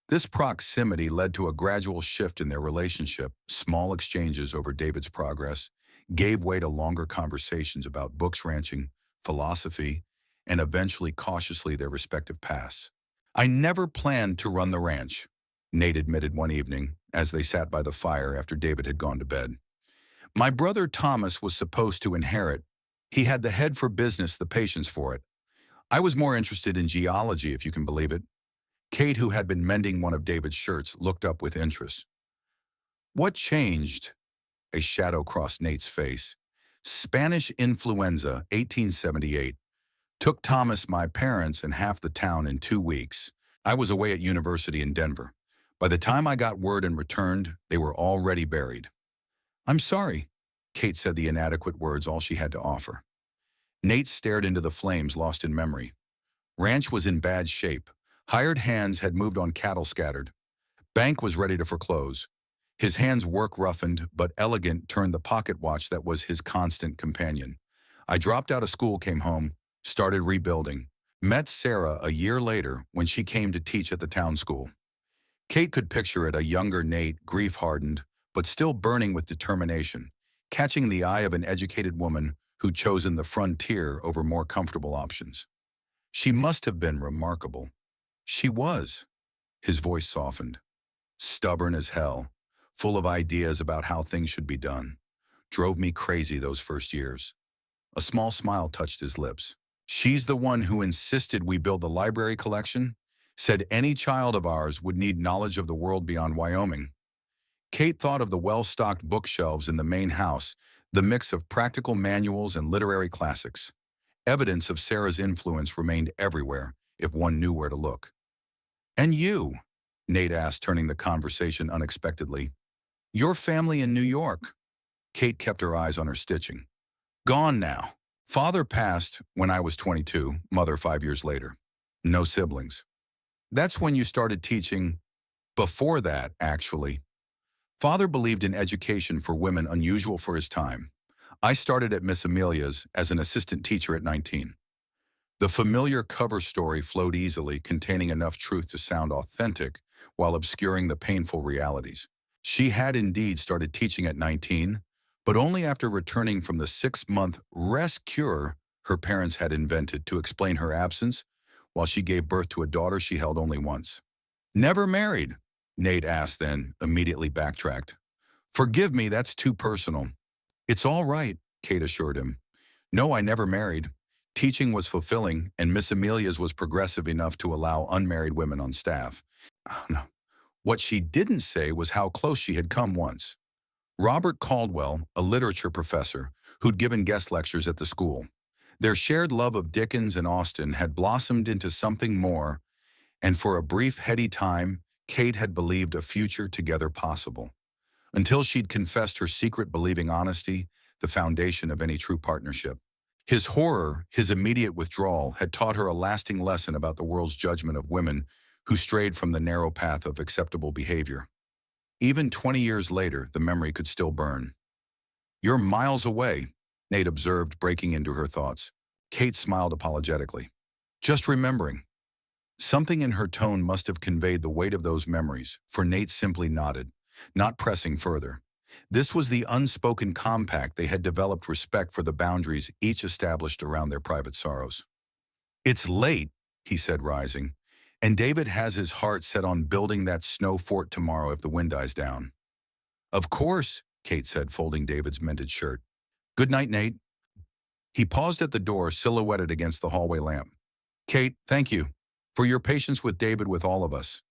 This proximity led to a gradual shift in their relationship. Small exchanges over David's progress gave way to longer conversations about books, ranching, philosophy, and eventually cautiously their respective paths. I never planned to run the ranch, Nate admitted one evening as they sat by the fire after David had gone to bed. My brother Thomas was supposed to inherit. He had the head for business, the patience for it. I was more interested in geology, if you can believe it. Kate, who had been mending one of David's shirts, looked up with interest. What changed? A shadow crossed Nate's face. Spanish influenza, 1878. Took Thomas, my parents, and half the town in 2 weeks. I was away at university in Denver. By the time I got word and returned, they were already buried. I'm sorry, Kate said, the inadequate words all she had to offer. Nate stared into the flames, lost in memory. Ranch was in bad shape. Hired hands had moved on, cattle scattered. Bank was ready to foreclose. His hands, work roughened but elegant, turned the pocket watch that was his constant companion. I dropped out of school, came home, started rebuilding. Met Sarah a year later when she came to teach at the town school. Kate could picture it, a younger Nate, grief-hardened, but still burning with determination, catching the eye of an educated woman who'd chosen the frontier over more comfortable options. She must have been remarkable. She was. His voice softened. Stubborn as hell, full of ideas about how things should be done. Drove me crazy those first years. A small smile touched his lips. She's the one who insisted we build the library collection, said any child of ours would need knowledge of the world beyond Wyoming. Kate thought of the well-stocked bookshelves in the main house, the mix of practical manuals and literary classics. Evidence of Sarah's influence remained everywhere, if one knew where to look. "And you?" Nate asked, turning the conversation unexpectedly. "Your family in New York?" Kate kept her eyes on her stitching. "Gone now. Father passed when I was 22, mother 5 years later. No siblings." "That's when you started teaching." "Before that, actually. Father believed in education for women unusual for his time. I started at Miss Amelia's as an assistant teacher at 19. The familiar cover story flowed easily, containing enough truth to sound authentic while obscuring the painful realities. She had indeed started teaching at 19, but only after returning from the 6-month rest cure her parents had invented to explain her absence while she gave birth to a daughter she held only once. "Never married?" Nate asked, then immediately backtracked. "Forgive me, that's too personal." "It's all right," Kate assured him. "No, I never married. Teaching was fulfilling, and Miss Amelia's was progressive enough to allow unmarried women on staff." No. What she didn't say was how close she had come once. Robert Caldwell, a literature professor, who'd given guest lectures at the school. Their shared love of Dickens and Austen had blossomed into something more, and for a brief, heady time, Kate had believed a future together possible. Until she'd confessed her secret, believing honesty, the foundation of any true partnership. His horror, his immediate withdrawal, had taught her a lasting lesson about the world's judgment of women who strayed from the narrow path of acceptable behavior. Even 20 years later, the memory could still burn. "You're miles away," Nate observed, breaking into her thoughts. Kate smiled apologetically. "Just remembering." Something in her tone must have conveyed the weight of those memories, for Nate simply nodded, not pressing further. This was the unspoken compact they had developed, respect for the boundaries each established around their private sorrows. "It's late," he said, rising, "and David has his heart set on building that snow fort tomorrow if the wind dies down." "Of course," Kate said, folding David's mended shirt. "Good night, Nate." He paused at the door, silhouetted against the hallway lamp. "Kate, thank you for your patience with David, with all of us.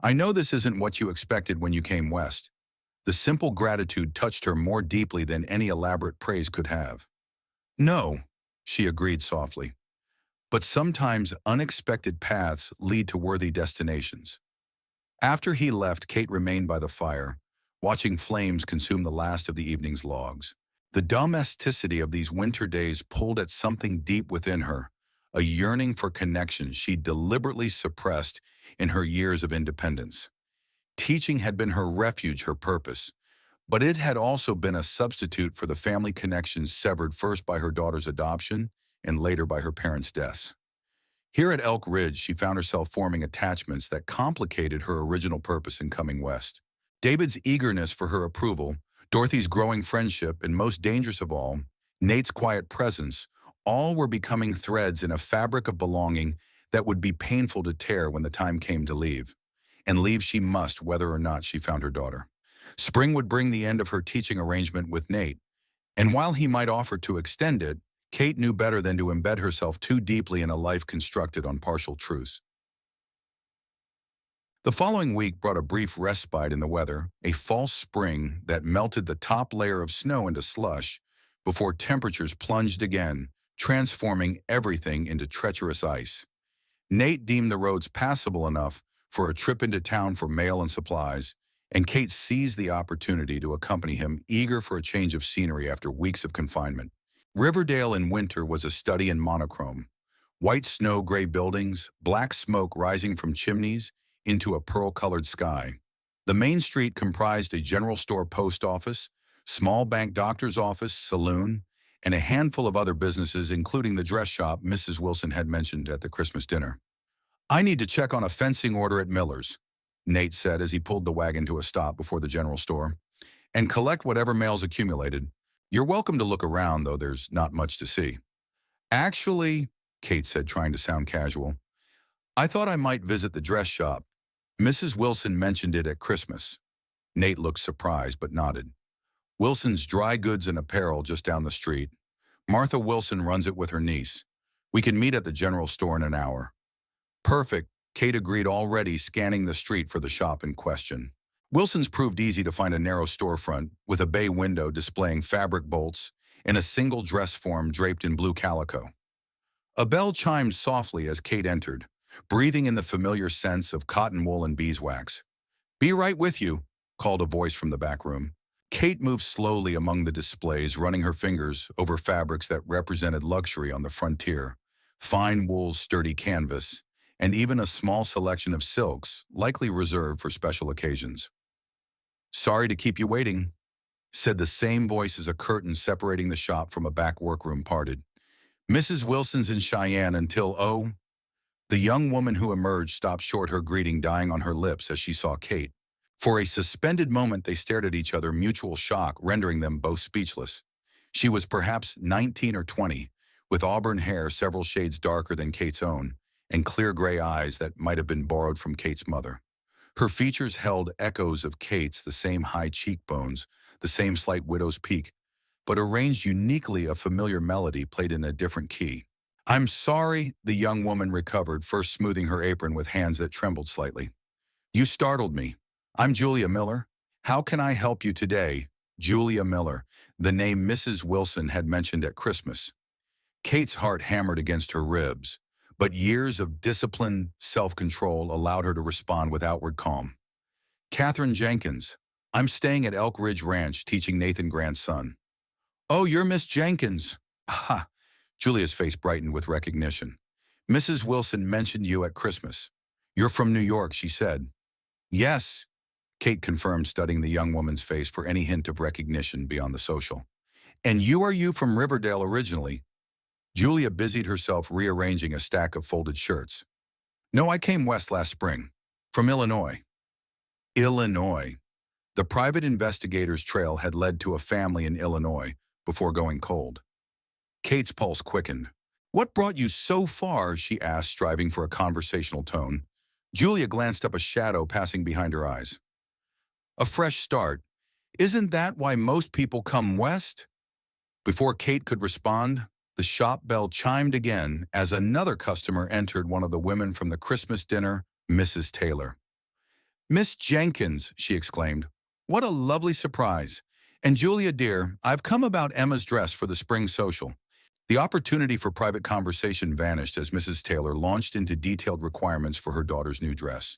I know this isn't what you expected when you came west." The simple gratitude touched her more deeply than any elaborate praise could have. "No," she agreed softly. "But sometimes unexpected paths lead to worthy destinations." After he left, Kate remained by the fire, watching flames consume the last of the evening's logs. The domesticity of these winter days pulled at something deep within her, a yearning for connection she deliberately suppressed in her years of independence. Teaching had been her refuge, her purpose, but it had also been a substitute for the family connections severed first by her daughter's adoption and later by her parents' deaths. Here at Elk Ridge, she found herself forming attachments that complicated her original purpose in coming west. David's eagerness for her approval, Dorothy's growing friendship, and most dangerous of all, Nate's quiet presence, all were becoming threads in a fabric of belonging that would be painful to tear when the time came to leave. And leave she must, whether or not she found her daughter. Spring would bring the end of her teaching arrangement with Nate, and while he might offer to extend it, Kate knew better than to embed herself too deeply in a life constructed on partial truths. The following week brought a brief respite in the weather, a false spring that melted the top layer of snow into slush before temperatures plunged again, transforming everything into treacherous ice. Nate deemed the roads passable enough for a trip into town for mail and supplies, and Kate seized the opportunity to accompany him, eager for a change of scenery after weeks of confinement. Riverdale in winter was a study in monochrome. White snow, gray buildings, black smoke rising from chimneys into a pearl-colored sky. The main street comprised a general store, post office, small bank, doctor's office, saloon, and a handful of other businesses, including the dress shop Mrs. Wilson had mentioned at the Christmas dinner. "I need to check on a fencing order at Miller's," Nate said as he pulled the wagon to a stop before the general store, "and collect whatever mail's accumulated. You're welcome to look around, though there's not much to see." "Actually," Kate said, trying to sound casual, "I thought I might visit the dress shop. Mrs. Wilson mentioned it at Christmas. Nate looked surprised but nodded. Wilson's Dry Goods and Apparel just down the street. Martha Wilson runs it with her niece. We can meet at the general store in an hour. Perfect, Kate agreed, already scanning the street for the shop in question. Wilson's proved easy to find, a narrow storefront with a bay window displaying fabric bolts and a single dress form draped in blue calico. A bell chimed softly as Kate entered, breathing in the familiar scents of cotton wool and beeswax. "Be right with you," called a voice from the back room. Kate moved slowly among the displays, running her fingers over fabrics that represented luxury on the frontier, fine wools, sturdy canvas, and even a small selection of silks, likely reserved for special occasions. "Sorry to keep you waiting," said the same voice as a curtain separating the shop from a back workroom parted. "Mrs. Wilson's in Cheyenne until, oh." The young woman who emerged stopped short, her greeting dying on her lips as she saw Kate. For a suspended moment they stared at each other, mutual shock rendering them both speechless. She was perhaps 19 or 20, with auburn hair several shades darker than Kate's own, and clear gray eyes that might have been borrowed from Kate's mother. Her features held echoes of Kate's, the same high cheekbones, the same slight widow's peak, but arranged uniquely, a familiar melody played in a different key. "I'm sorry," the young woman recovered, first smoothing her apron with hands that trembled slightly. "You startled me. I'm Julia Miller. How can I help you today?" Julia Miller, the name Mrs. Wilson had mentioned at Christmas. Kate's heart hammered against her ribs, but years of disciplined self-control allowed her to respond with outward calm. "Catherine Jenkins. I'm staying at Elk Ridge Ranch teaching Nathan Grant's son." "Oh, you're Miss Jenkins." "Ha." Julia's face brightened with recognition. "Mrs. Wilson mentioned you at Christmas. You're from New York," she said. "Yes," Kate confirmed, studying the young woman's face for any hint of recognition beyond the social. "And you from Riverdale originally?" Julia busied herself rearranging a stack of folded shirts. "No, I came west last spring. From Illinois." Illinois. The private investigator's trail had led to a family in Illinois before going cold. Kate's pulse quickened. "What brought you so far?" she asked, striving for a conversational tone. Julia glanced up, a shadow passing behind her eyes. "A fresh start. Isn't that why most people come west?" Before Kate could respond, the shop bell chimed again as another customer entered, one of the women from the Christmas dinner, Mrs. Taylor. "Miss Jenkins," she exclaimed. "What a lovely surprise. And Julia, dear, I've come about Emma's dress for the spring social." The opportunity for private conversation vanished as Mrs. Taylor launched into detailed requirements for her daughter's new dress.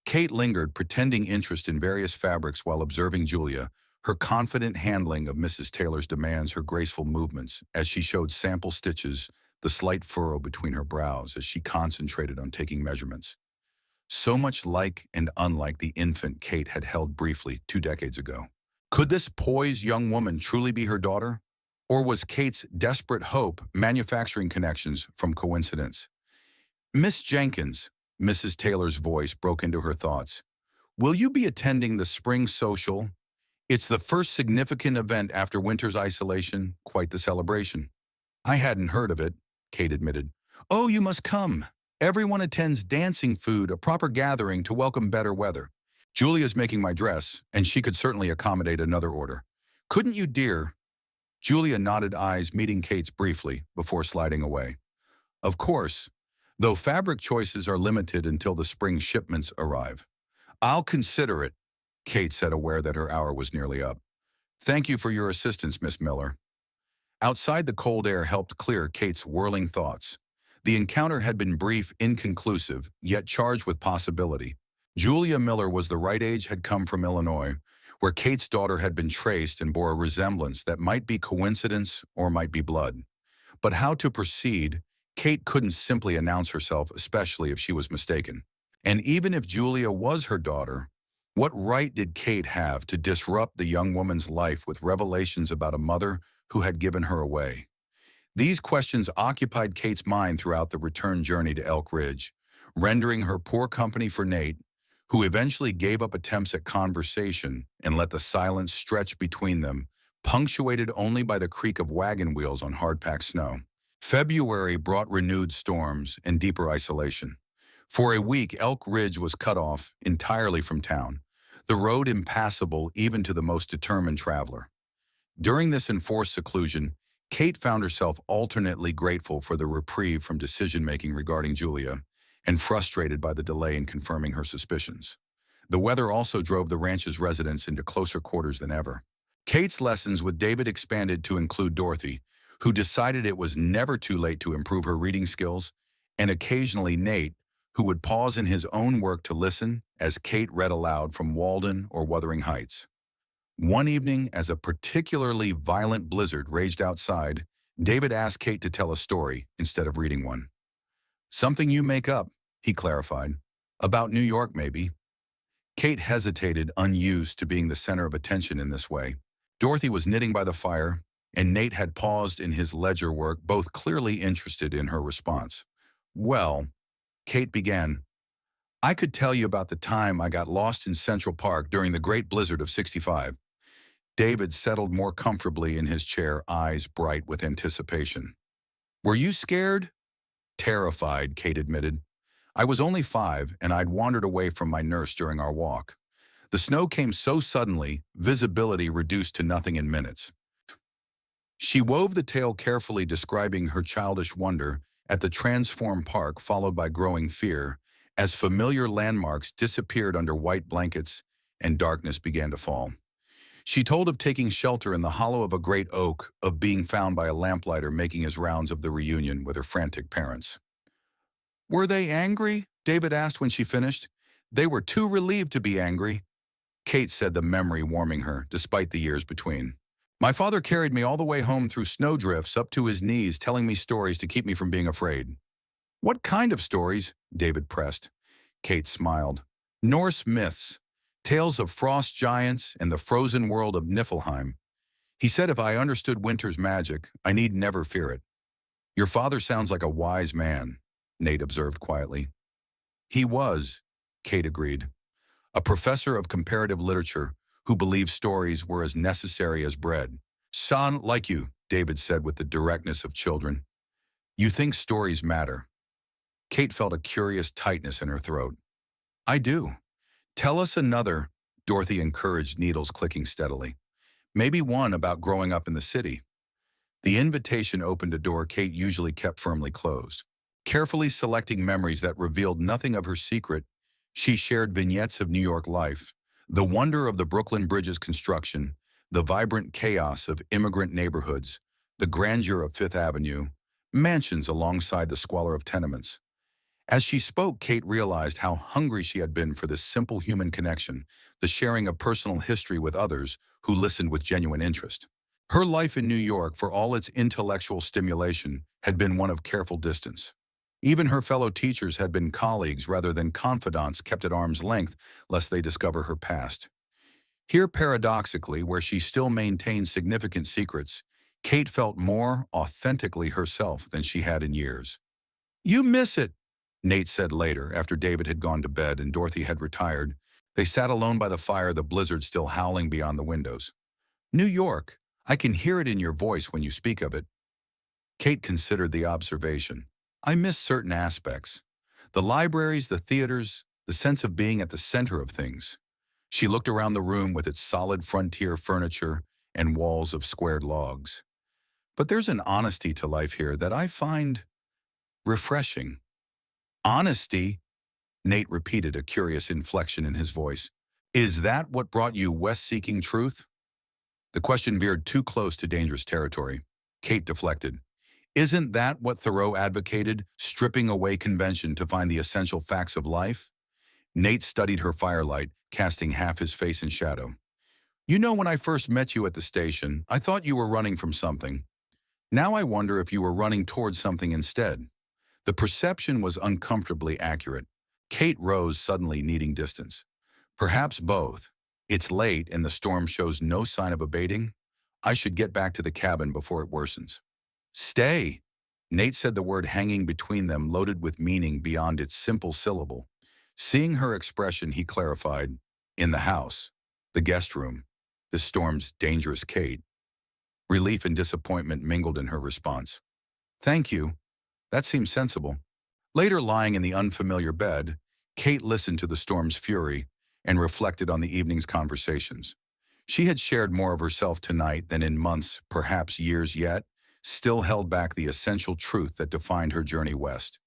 Kate lingered, pretending interest in various fabrics while observing Julia, her confident handling of Mrs. Taylor's demands, her graceful movements as she showed sample stitches, the slight furrow between her brows as she concentrated on taking measurements. So much like and unlike the infant Kate had held briefly 2 decades ago. Could this poised young woman truly be her daughter? Or was Kate's desperate hope manufacturing connections from coincidence? "Miss Jenkins," Mrs. Taylor's voice broke into her thoughts. "Will you be attending the spring social? It's the first significant event after winter's isolation, quite the celebration." "I hadn't heard of it," Kate admitted. "Oh, you must come. Everyone attends, dancing, food, a proper gathering to welcome better weather. Julia's making my dress, and she could certainly accommodate another order. Couldn't you, dear?" Julia nodded, eyes meeting Kate's briefly before sliding away. "Of course, though fabric choices are limited until the spring shipments arrive." "I'll consider it," Kate said, aware that her hour was nearly up. "Thank you for your assistance, Miss Miller." Outside, the cold air helped clear Kate's whirling thoughts. The encounter had been brief, inconclusive, yet charged with possibility. Julia Miller was the right age, had come from Illinois, where Kate's daughter had been traced, and bore a resemblance that might be coincidence or might be blood. But how to proceed? Kate couldn't simply announce herself, especially if she was mistaken. And even if Julia was her daughter, what right did Kate have to disrupt the young woman's life with revelations about a mother who had given her away? These questions occupied Kate's mind throughout the return journey to Elk Ridge, rendering her poor company for Nate, who eventually gave up attempts at conversation and let the silence stretch between them, punctuated only by the creak of wagon wheels on hard-packed snow. February brought renewed storms and deeper isolation. For a week, Elk Ridge was cut off entirely from town, the road impassable even to the most determined traveler. During this enforced seclusion, Kate found herself alternately grateful for the reprieve from decision-making regarding Julia and frustrated by the delay in confirming her suspicions. The weather also drove the ranch's residents into closer quarters than ever. Kate's lessons with David expanded to include Dorothy, who decided it was never too late to improve her reading skills, and occasionally Nate, who would pause in his own work to listen as Kate read aloud from Walden or Wuthering Heights. One evening, as a particularly violent blizzard raged outside, David asked Kate to tell a story instead of reading one. "Something you make up," he clarified. "About New York, maybe." Kate hesitated, unused to being the center of attention in this way. Dorothy was knitting by the fire, and Nate had paused in his ledger work, both clearly interested in her response. "Well," Kate began, "I could tell you about the time I got lost in Central Park during the Great Blizzard of '65. David settled more comfortably in his chair, eyes bright with anticipation. "Were you scared?" "Terrified," Kate admitted. "I was only 5, and I'd wandered away from my nurse during our walk. The snow came so suddenly, visibility reduced to nothing in minutes." She wove the tale carefully, describing her childish wonder at the transformed park, followed by growing fear, as familiar landmarks disappeared under white blankets and darkness began to fall. She told of taking shelter in the hollow of a great oak, of being found by a lamplighter making his rounds of the reunion with her frantic parents. "Were they angry?" David asked when she finished. "They were too relieved to be angry," Kate said, the memory warming her, despite the years between. "My father carried me all the way home through snowdrifts up to his knees, telling me stories to keep me from being afraid." "What kind of stories?" David pressed. Kate smiled. "Norse myths, tales of frost giants and the frozen world of Niflheim. He said if I understood winter's magic, I need never fear it." "Your father sounds like a wise man," Nate observed quietly. "He was," Kate agreed. "A professor of comparative literature who believed stories were as necessary as bread." "Son like you," David said with the directness of children. "You think stories matter." Kate felt a curious tightness in her throat. "I do." "Tell us another," Dorothy encouraged, needles clicking steadily. "Maybe one about growing up in the city." The invitation opened a door Kate usually kept firmly closed. Carefully selecting memories that revealed nothing of her secret, she shared vignettes of New York life, the wonder of the Brooklyn Bridge's construction, the vibrant chaos of immigrant neighborhoods, the grandeur of Fifth Avenue, mansions alongside the squalor of tenements. As she spoke, Kate realized how hungry she had been for this simple human connection, the sharing of personal history with others who listened with genuine interest. Her life in New York, for all its intellectual stimulation, had been one of careful distance. Even her fellow teachers had been colleagues rather than confidants, kept at arm's length lest they discover her past. Here, paradoxically, where she still maintained significant secrets, Kate felt more authentically herself than she had in years. "You miss it," Nate said later, after David had gone to bed and Dorothy had retired. They sat alone by the fire, the blizzard still howling beyond the windows. "New York, I can hear it in your voice when you speak of it." Kate considered the observation. "I miss certain aspects. The libraries, the theaters, the sense of being at the center of things." She looked around the room with its solid frontier furniture and walls of squared logs. "But there's an honesty to life here that I find refreshing." "Honesty?" Nate repeated, a curious inflection in his voice. "Is that what brought you west seeking truth?" The question veered too close to dangerous territory. Kate deflected. "Isn't that what Thoreau advocated, stripping away convention to find the essential facts of life?" Nate studied her firelight, casting half his face in shadow. "You know, when I first met you at the station, I thought you were running from something. Now I wonder if you were running towards something instead." The perception was uncomfortably accurate. Kate rose, suddenly needing distance. "Perhaps both. It's late and the storm shows no sign of abating. I should get back to the cabin before it worsens." "Stay," Nate said, the word hanging between them, loaded with meaning beyond its simple syllable. Seeing her expression, he clarified, "In the house, the guest room, this storm's dangerous, Kate." Relief and disappointment mingled in her response. "Thank you. That seems sensible." Later, lying in the unfamiliar bed, Kate listened to the storm's fury and reflected on the evening's conversations. She had shared more of herself tonight than in months, perhaps years yet, still held back the essential truth that defined her journey west.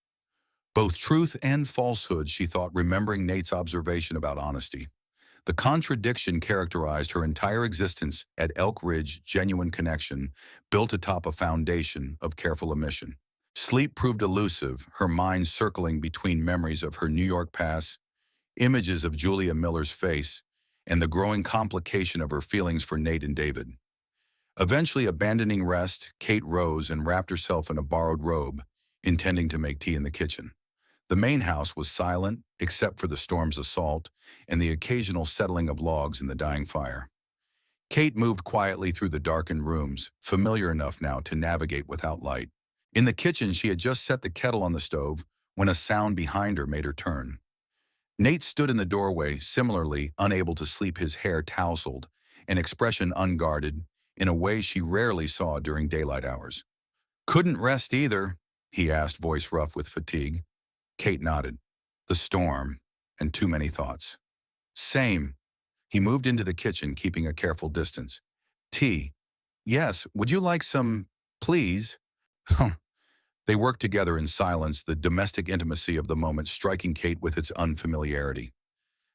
Both truth and falsehood, she thought, remembering Nate's observation about honesty. The contradiction characterized her entire existence at Elk Ridge. Genuine connection, built atop a foundation of careful omission. Sleep proved elusive, her mind circling between memories of her New York past, images of Julia Miller's face, and the growing complication of her feelings for Nate and David. Eventually abandoning rest, Kate rose and wrapped herself in a borrowed robe, intending to make tea in the kitchen. The main house was silent, except for the storm's assault and the occasional settling of logs in the dying fire. Kate moved quietly through the darkened rooms, familiar enough now to navigate without light. In the kitchen, she had just set the kettle on the stove when a sound behind her made her turn. Nate stood in the doorway, similarly unable to sleep, his hair tousled, an expression unguarded, in a way she rarely saw during daylight hours. "Couldn't rest either?" he asked, voice rough with fatigue. Kate nodded. "The storm, and too many thoughts." "Same." He moved into the kitchen, keeping a careful distance. "Tea." "Yes, would you like some, please?" They worked together in silence, the domestic intimacy of the moment striking Kate with its unfamiliarity.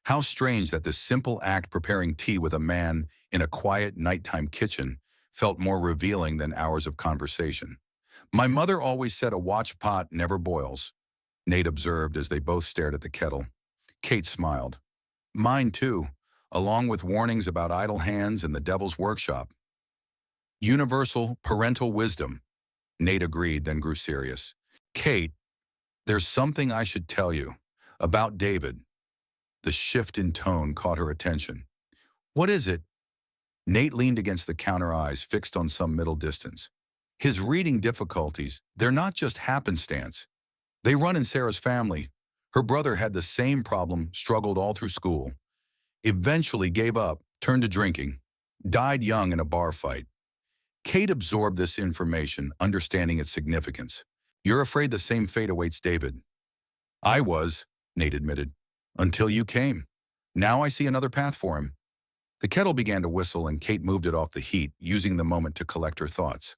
How strange that this simple act, preparing tea with a man in a quiet nighttime kitchen, felt more revealing than hours of conversation. "My mother always said a watch pot never boils," Nate observed as they both stared at the kettle. Kate smiled. "Mine too, along with warnings about idle hands and the devil's workshop." "Universal parental wisdom," Nate agreed, then grew serious. "Kate, there's something I should tell you. About David." The shift in tone caught her attention. "What is it?" Nate leaned against the counter, eyes fixed on some middle distance. "His reading difficulties, they're not just happenstance. They run in Sarah's family. Her brother had the same problem, struggled all through school. Eventually gave up, turned to drinking. Died young in a bar fight." Kate absorbed this information, understanding its significance. "You're afraid the same fate awaits David." "I was," Nate admitted, "until you came. Now I see another path for him." The kettle began to whistle and Kate moved it off the heat, using the moment to collect her thoughts.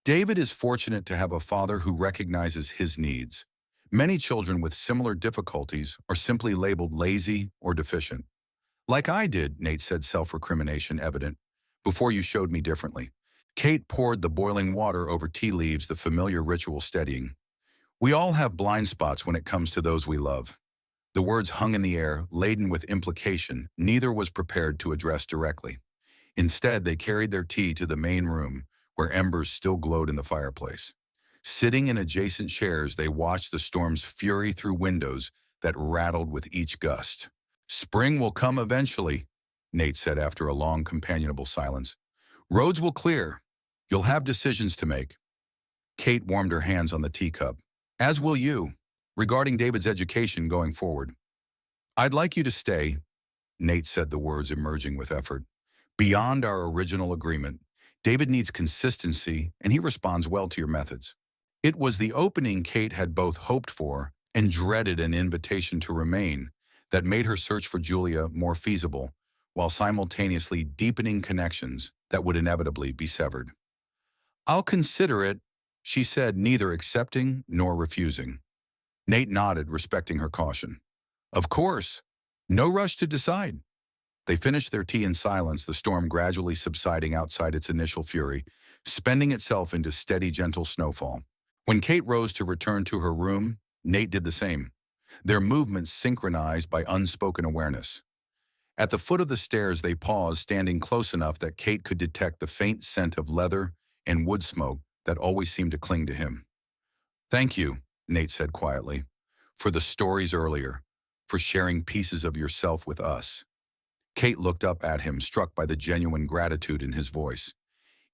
"David is fortunate to have a father who recognizes his needs. Many children with similar difficulties are simply labeled lazy or deficient. Like I did," Nate said, self-recrimination evident, "before you showed me differently." Kate poured the boiling water over tea leaves, the familiar ritual steadying. "We all have blind spots when it comes to those we love." The words hung in the air, laden with implication neither was prepared to address directly. Instead, they carried their tea to the main room, where embers still glowed in the fireplace. Sitting in adjacent chairs, they watched the storm's fury through windows that rattled with each gust. "Spring will come eventually," Nate said after a long, companionable silence. "Roads will clear. You'll have decisions to make." Kate warmed her hands on the teacup. "As will you, regarding David's education going forward." "I'd like you to stay," Nate said, the words emerging with effort. "Beyond our original agreement, David needs consistency, and he responds well to your methods." It was the opening Kate had both hoped for and dreaded, an invitation to remain, that made her search for Julia more feasible, while simultaneously deepening connections that would inevitably be severed. "I'll consider it," she said, neither accepting nor refusing. Nate nodded, respecting her caution. "Of course. No rush to decide." They finished their tea in silence, the storm gradually subsiding outside its initial fury, spending itself into steady, gentle snowfall. When Kate rose to return to her room, Nate did the same, their movements synchronized by unspoken awareness. At the foot of the stairs, they paused, standing close enough that Kate could detect the faint scent of leather and wood smoke that always seemed to cling to him. "Thank you," Nate said quietly, "for the stories earlier, for sharing pieces of yourself with us." Kate looked up at him, struck by the genuine gratitude in his voice.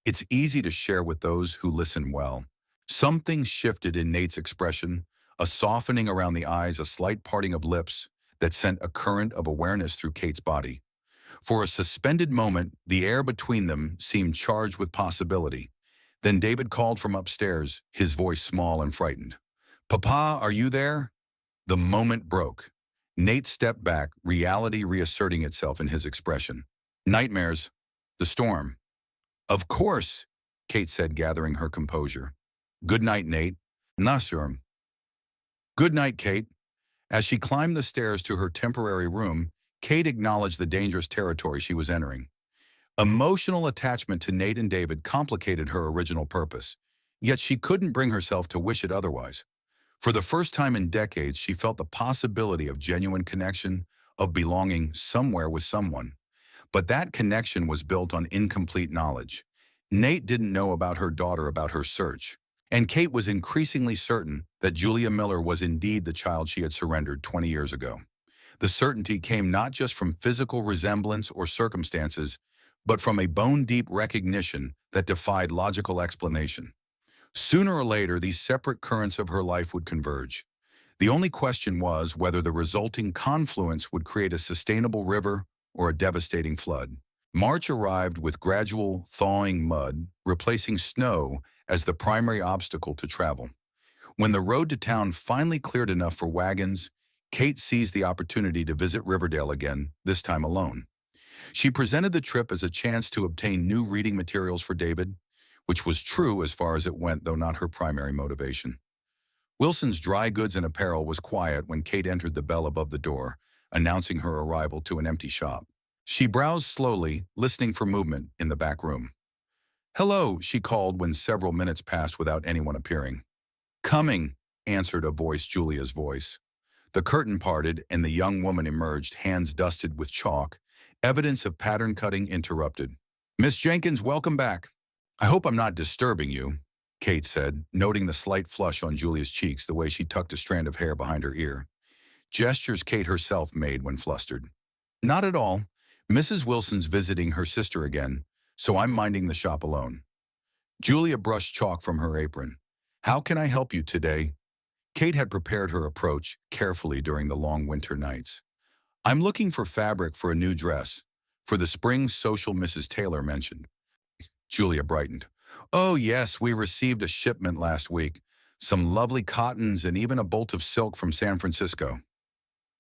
"It's easy to share with those who listen well." Something shifted in Nate's expression, a softening around the eyes, a slight parting of lips that sent a current of awareness through Kate's body. For a suspended moment, the air between them seemed charged with possibility. Then David called from upstairs, his voice small and frightened. Papa, are you there? The moment broke. Nate stepped back, reality reasserting itself in his expression. Nightmares. The storm. Of course, Kate said, gathering her composure. Good night, Nate. Nasum. Good night, Kate. As she climbed the stairs to her temporary room, Kate acknowledged the dangerous territory she was entering. Emotional attachment to Nate and David complicated her original purpose, yet she couldn't bring herself to wish it otherwise. For the first time in decades, she felt the possibility of genuine connection, of belonging somewhere with someone. But that connection was built on incomplete knowledge. Nate didn't know about her daughter, about her search. And Kate was increasingly certain that Julia Miller was indeed the child she had surrendered 20 years ago. The certainty came not just from physical resemblance or circumstances, but from a bone-deep recognition that defied logical explanation. Sooner or later, these separate currents of her life would converge. The only question was whether the resulting confluence would create a sustainable river or a devastating flood. March arrived with gradual, thawing mud, replacing snow as the primary obstacle to travel. When the road to town finally cleared enough for wagons, Kate seized the opportunity to visit Riverdale again, this time alone. She presented the trip as a chance to obtain new reading materials for David, which was true as far as it went, though not her primary motivation. Wilson's Dry Goods and Apparel was quiet when Kate entered the bell above the door, announcing her arrival to an empty shop. She browsed slowly, listening for movement in the back room. "Hello," she called when several minutes passed without anyone appearing. "Coming," answered a voice, Julia's voice. The curtain parted and the young woman emerged, hands dusted with chalk, evidence of pattern cutting interrupted. "Miss Jenkins, welcome back. I hope I'm not disturbing you," Kate said, noting the slight flush on Julia's cheeks, the way she tucked a strand of hair behind her ear. Gestures Kate herself made when flustered. "Not at all. Mrs. Wilson's visiting her sister again, so I'm minding the shop alone." Julia brushed chalk from her apron. "How can I help you today?" Kate had prepared her approach carefully during the long winter nights. "I'm looking for fabric for a new dress, for the spring social Mrs. Taylor mentioned." Julia brightened. "Oh yes, we received a shipment last week. Some lovely cottons and even a bolt of silk from San Francisco."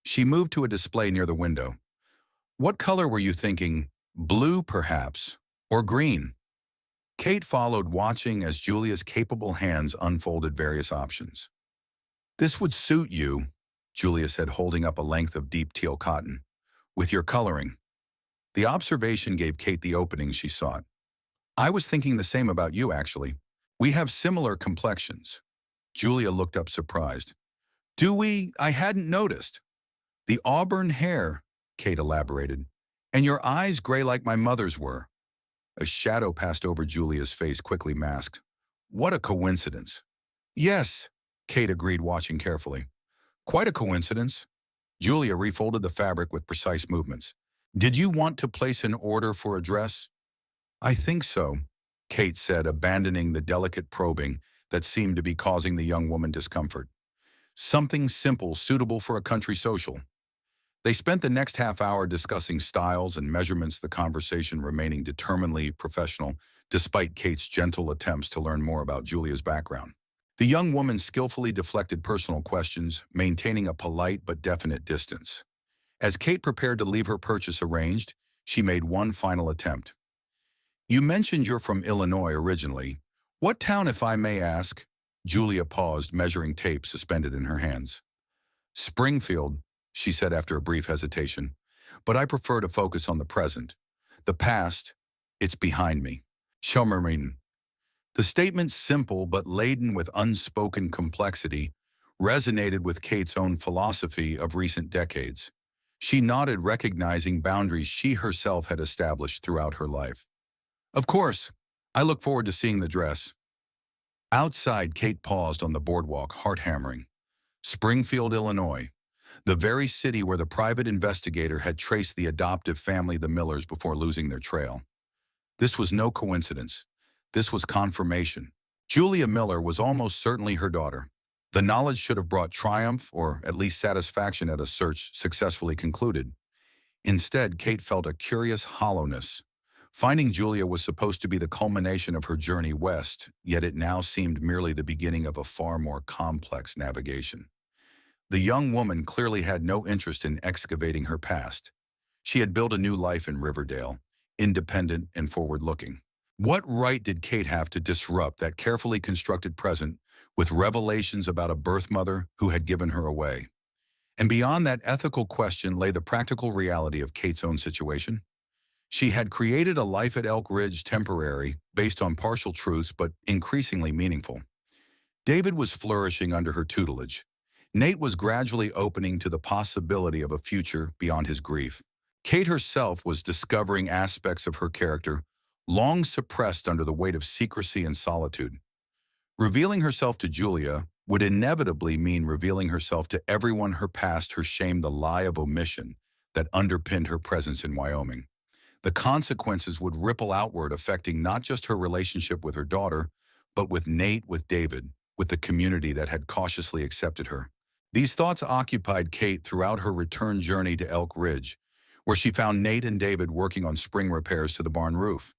She moved to a display near the window. "What color were you thinking? Blue, perhaps? Or green?" Kate followed, watching as Julia's capable hands unfolded various options. "This would suit you," Julia said, holding up a length of deep teal cotton, "with your coloring." The observation gave Kate the opening she sought. "I was thinking the same about you, actually. We have similar complexions." Julia looked up surprised. "Do we? I hadn't noticed." "The auburn hair," Kate elaborated, "and your eyes gray like my mother's were." A shadow passed over Julia's face, quickly masked. "What a coincidence." "Yes," Kate agreed, watching carefully. "Quite a coincidence." Julia refolded the fabric with precise movements. "Did you want to place an order for a dress?" "I think so," Kate said, abandoning the delicate probing that seemed to be causing the young woman discomfort. "Something simple, suitable for a country social." They spent the next half hour discussing styles and measurements, the conversation remaining determinedly professional, despite Kate's gentle attempts to learn more about Julia's background. The young woman skillfully deflected personal questions, maintaining a polite but definite distance. As Kate prepared to leave her purchase arranged, she made one final attempt. "You mentioned you're from Illinois originally. What town, if I may ask?" Julia paused, measuring tape suspended in her hands. "Springfield," she said after a brief hesitation. "But I prefer to focus on the present. The past, it's behind me." Schomermin. The statement, simple but laden with unspoken complexity, resonated with Kate's own philosophy of recent decades. She nodded, recognizing boundaries she herself had established throughout her life. "Of course. I look forward to seeing the dress." Outside, Kate paused on the boardwalk, heart hammering. Springfield, Illinois. The very city where the private investigator had traced the adoptive family, the Millers, before losing their trail. This was no coincidence. This was confirmation. Julia Miller was almost certainly her daughter. The knowledge should have brought triumph, or at least satisfaction, at a search successfully concluded. Instead, Kate felt a curious hollowness. Finding Julia was supposed to be the culmination of her journey west, yet it now seemed merely the beginning of a far more complex navigation. The young woman clearly had no interest in excavating her past. She had built a new life in Riverdale, independent and forward-looking. What right did Kate have to disrupt that carefully constructed present with revelations about a birth mother who had given her away? And beyond that ethical question lay the practical reality of Kate's own situation. She had created a life at Elk Ridge temporary, based on partial truths but increasingly meaningful. David was flourishing under her tutelage. Nate was gradually opening to the possibility of a future beyond his grief. Kate herself was discovering aspects of her character long suppressed under the weight of secrecy and solitude. Revealing herself to Julia would inevitably mean revealing herself to everyone her past, her shame, the lie of omission that underpinned her presence in Wyoming. The consequences would ripple outward, affecting not just her relationship with her daughter, but with Nate, with David, with the community that had cautiously accepted her. These thoughts occupied Kate throughout her return journey to Elk Ridge, where she found Nate and David working on spring repairs to the barn roof.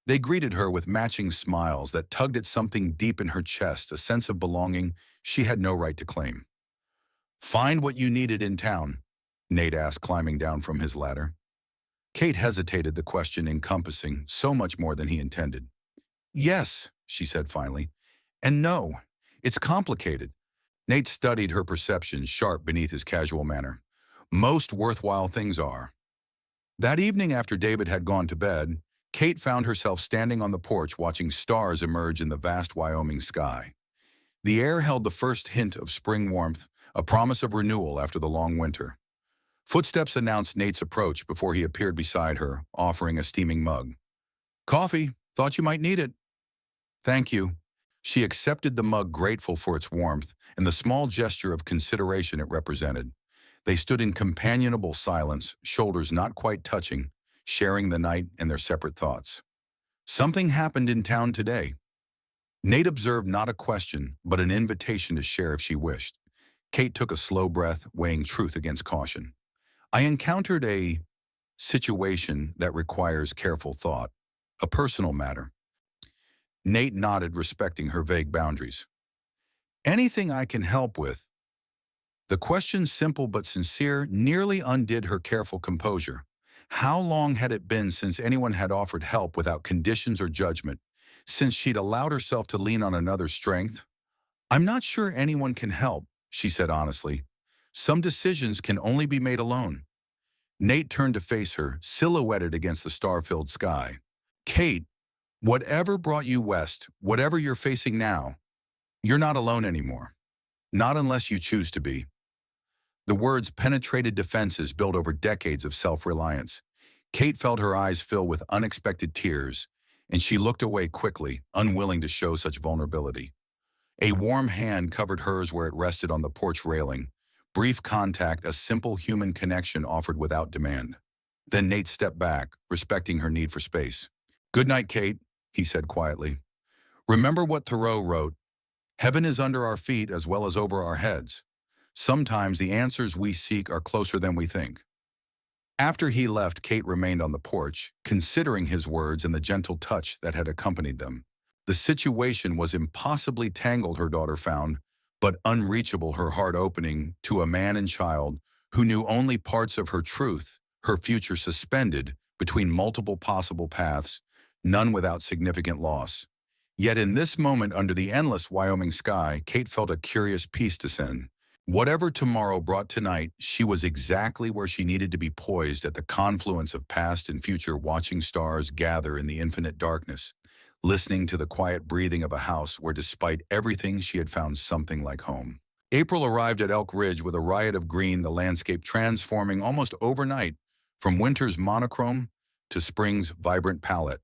They greeted her with matching smiles that tugged at something deep in her chest, a sense of belonging she had no right to claim. "Find what you needed in town?" Nate asked, climbing down from his ladder. Kate hesitated, the question encompassing so much more than he intended. "Yes," she said finally, "and no. It's complicated." Nate studied her perception, sharp beneath his casual manner. "Most worthwhile things are." That evening, after David had gone to bed, Kate found herself standing on the porch watching stars emerge in the vast Wyoming sky. The air held the first hint of spring warmth, a promise of renewal after the long winter. Footsteps announced Nate's approach before he appeared beside her, offering a steaming mug. "Coffee. Thought you might need it." "Thank you." She accepted the mug, grateful for its warmth and the small gesture of consideration it represented. They stood in companionable silence, shoulders not quite touching, sharing the night and their separate thoughts. "Something happened in town today." Nate observed not a question, but an invitation to share if she wished. Kate took a slow breath, weighing truth against caution. "I encountered a situation that requires careful thought, a personal matter." Nate nodded, respecting her vague boundaries. "Anything I can help with?" The question, simple but sincere, nearly undid her careful composure. How long had it been since anyone had offered help without conditions or judgment, since she'd allowed herself to lean on another's strength? "I'm not sure anyone can help," she said honestly. "Some decisions can only be made alone." Nate turned to face her, silhouetted against the star-filled sky. "Kate, whatever brought you west, whatever you're facing now, you're not alone anymore. Not unless you choose to be." The words penetrated defenses built over decades of self-reliance. Kate felt her eyes fill with unexpected tears, and she looked away quickly, unwilling to show such vulnerability. A warm hand covered hers where it rested on the porch railing. Brief contact, a simple human connection offered without demand. Then Nate stepped back, respecting her need for space. "Good night, Kate," he said quietly. "Remember what Thoreau wrote, 'Heaven is under our feet as well as over our heads.' Sometimes the answers we seek are closer than we think." After he left, Kate remained on the porch, considering his words and the gentle touch that had accompanied them. The situation was impossibly tangled, her daughter found, but unreachable, her heart opening to a man and child who knew only parts of her truth, her future suspended between multiple possible paths, none without significant loss. Yet in this moment, under the endless Wyoming sky, Kate felt a curious peace descend. Whatever tomorrow brought tonight, she was exactly where she needed to be, poised at the confluence of past and future, watching stars gather in the infinite darkness, listening to the quiet breathing of a house where, despite everything, she had found something like home. April arrived at Elk Ridge with a riot of green, the landscape transforming almost overnight from winter's monochrome to spring's vibrant palette.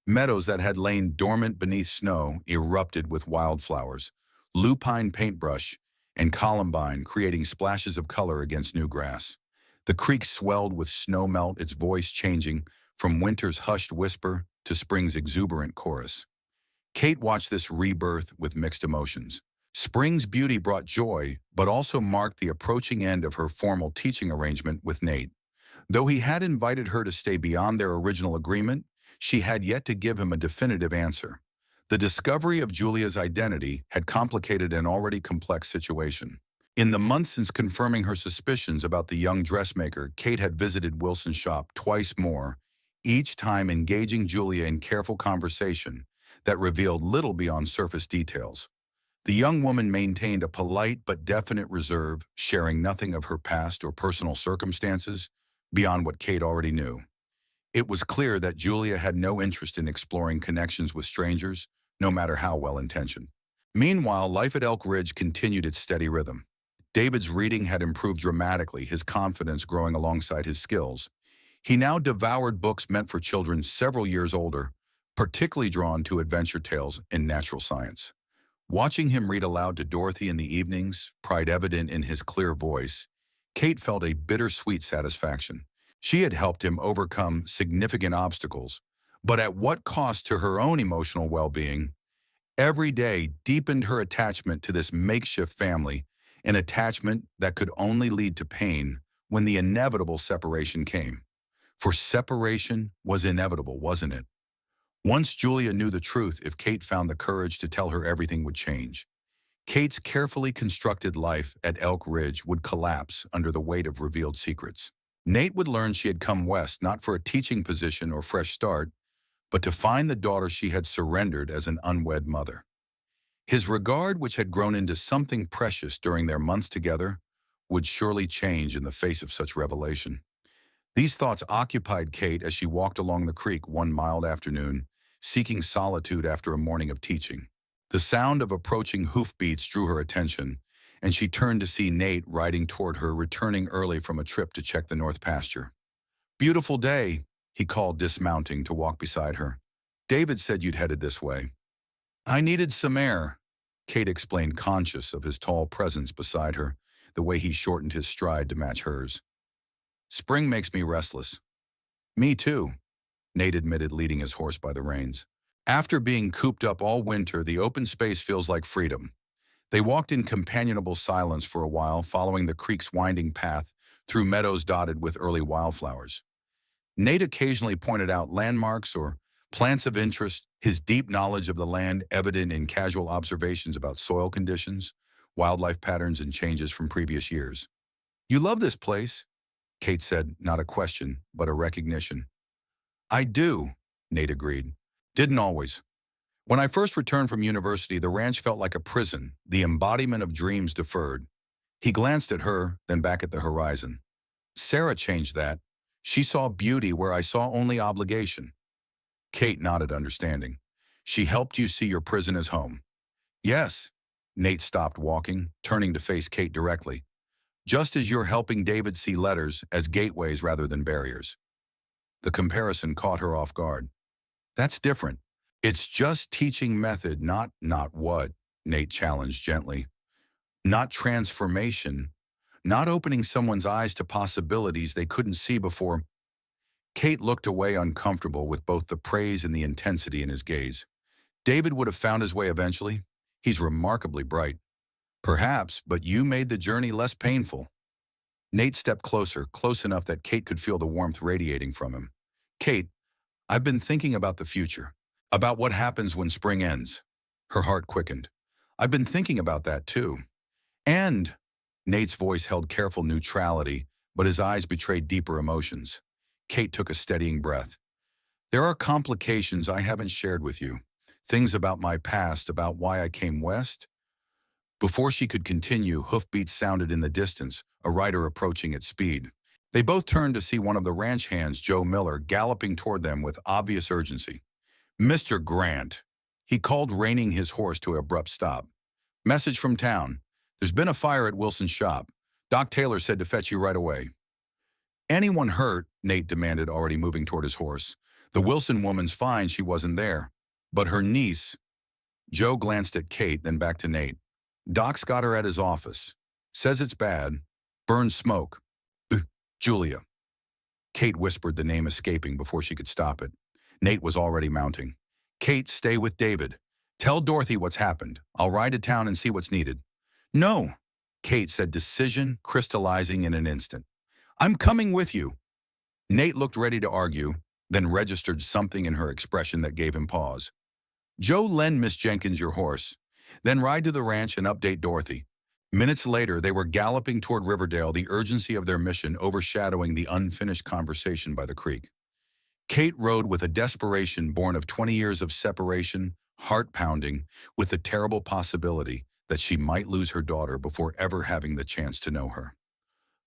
Meadows that had lain dormant beneath snow erupted with wildflowers, lupine paintbrush, and columbine creating splashes of color against new grass. The creek swelled with snow melt, its voice changing from winter's hushed whisper to spring's exuberant chorus. Kate watched this rebirth with mixed emotions. Spring's beauty brought joy, but also marked the approaching end of her formal teaching arrangement with Nate. Though he had invited her to stay beyond their original agreement, she had yet to give him a definitive answer. The discovery of Julia's identity had complicated an already complex situation. In the months since confirming her suspicions about the young dressmaker, Kate had visited Wilson's shop twice more, each time engaging Julia in careful conversation that revealed little beyond surface details. The young woman maintained a polite but definite reserve, sharing nothing of her past or personal circumstances beyond what Kate already knew. It was clear that Julia had no interest in exploring connections with strangers, no matter how well-intentioned. Meanwhile, life at Elk Ridge continued its steady rhythm. David's reading had improved dramatically, his confidence growing alongside his skills. He now devoured books meant for children several years older, particularly drawn to adventure tales in natural science. Watching him read aloud to Dorothy in the evenings, pride evident in his clear voice, Kate felt a bittersweet satisfaction. She had helped him overcome significant obstacles, but at what cost to her own emotional well-being? Every day deepened her attachment to this makeshift family, an attachment that could only lead to pain when the inevitable separation came. For separation was inevitable, wasn't it? Once Julia knew the truth, if Kate found the courage to tell her, everything would change. Kate's carefully constructed life at Elk Ridge would collapse under the weight of revealed secrets. Nate would learn she had come west not for a teaching position or fresh start, but to find the daughter she had surrendered as an unwed mother. His regard, which had grown into something precious during their months together, would surely change in the face of such revelation. These thoughts occupied Kate as she walked along the creek one mild afternoon, seeking solitude after a morning of teaching. The sound of approaching hoofbeats drew her attention, and she turned to see Nate riding toward her, returning early from a trip to check the north pasture. "Beautiful day," he called, dismounting to walk beside her. "David said you'd headed this way." "I needed some air," Kate explained, conscious of his tall presence beside her, the way he shortened his stride to match hers. "Spring makes me restless." "Me too," Nate admitted, leading his horse by the reins. "After being cooped up all winter, the open space feels like freedom." They walked in companionable silence for a while, following the creek's winding path through meadows dotted with early wildflowers. Nate occasionally pointed out landmarks or plants of interest, his deep knowledge of the land evident in casual observations about soil conditions, wildlife patterns, and changes from previous years. "You love this place," Kate said, not a question, but a recognition. "I do," Nate agreed. "Didn't always. When I first returned from university, the ranch felt like a prison, the embodiment of dreams deferred." He glanced at her, then back at the horizon. "Sarah changed that. She saw beauty where I saw only obligation." Kate nodded, understanding. "She helped you see your prison as home." "Yes." Nate stopped walking, turning to face Kate directly. "Just as you're helping David see letters as gateways rather than barriers." The comparison caught her off guard. "That's different. It's just teaching method, not what," Nate challenged gently. "Not transformation. Not opening someone's eyes to possibilities they couldn't see before." Kate looked away, uncomfortable with both the praise and the intensity in his gaze. "David would have found his way eventually. He's remarkably bright." "Perhaps, but you made the journey less painful." Nate stepped closer, close enough that Kate could feel the warmth radiating from him. "Kate, I've been thinking about the future, about what happens when spring ends." Her heart quickened. "I've been thinking about that too. And," Nate's voice held careful neutrality, but his eyes betrayed deeper emotions. Kate took a steadying breath. "There are complications I haven't shared with you. Things about my past, about why I came west." Before she could continue, hoofbeats sounded in the distance, a rider approaching at speed. They both turned to see one of the ranch hands, Joe Miller, galloping toward them with obvious urgency. "Mr. Grant," he called, reining his horse to an abrupt stop. "Message from town. There's been a fire at Wilson's shop. Doc Taylor said to fetch you right away." "Anyone hurt?" Nate demanded, already moving toward his horse. "The Wilson woman's fine, she wasn't there. But her niece—" Joe glanced at Kate, then back to Nate. "Doc's got her at his office. Says it's bad. Burned smoke. Julia." Kate whispered the name, escaping before she could stop it. Nate was already mounting. "Kate, stay with David. Tell Dorothy what's happened. I'll ride to town and see what's needed." "No," Kate said, decision crystallizing in an instant. "I'm coming with you." Nate looked ready to argue, then registered something in her expression that gave him pause. "Joe, lend Miss Jenkins your horse. Then ride to the ranch and update Dorothy." Minutes later, they were galloping toward Riverdale, the urgency of their mission overshadowing the unfinished conversation by the creek. Kate rode with a desperation born of 20 years of separation, heart-pounding, with the terrible possibility that she might lose her daughter before ever having the chance to know her.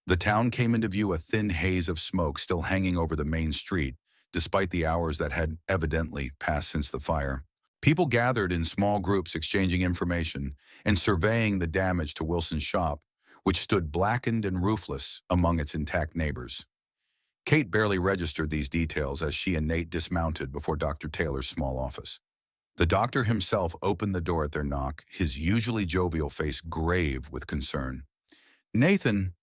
The town came into view, a thin haze of smoke still hanging over the main street, despite the hours that had evidently passed since the fire. People gathered in small groups exchanging information and surveying the damage to Wilson's shop, which stood blackened and roofless among its intact neighbors. Kate barely registered these details as she and Nate dismounted before Dr. Taylor's small office. The doctor himself opened the door at their knock, his usually jovial face grave with concern. "Nathan,"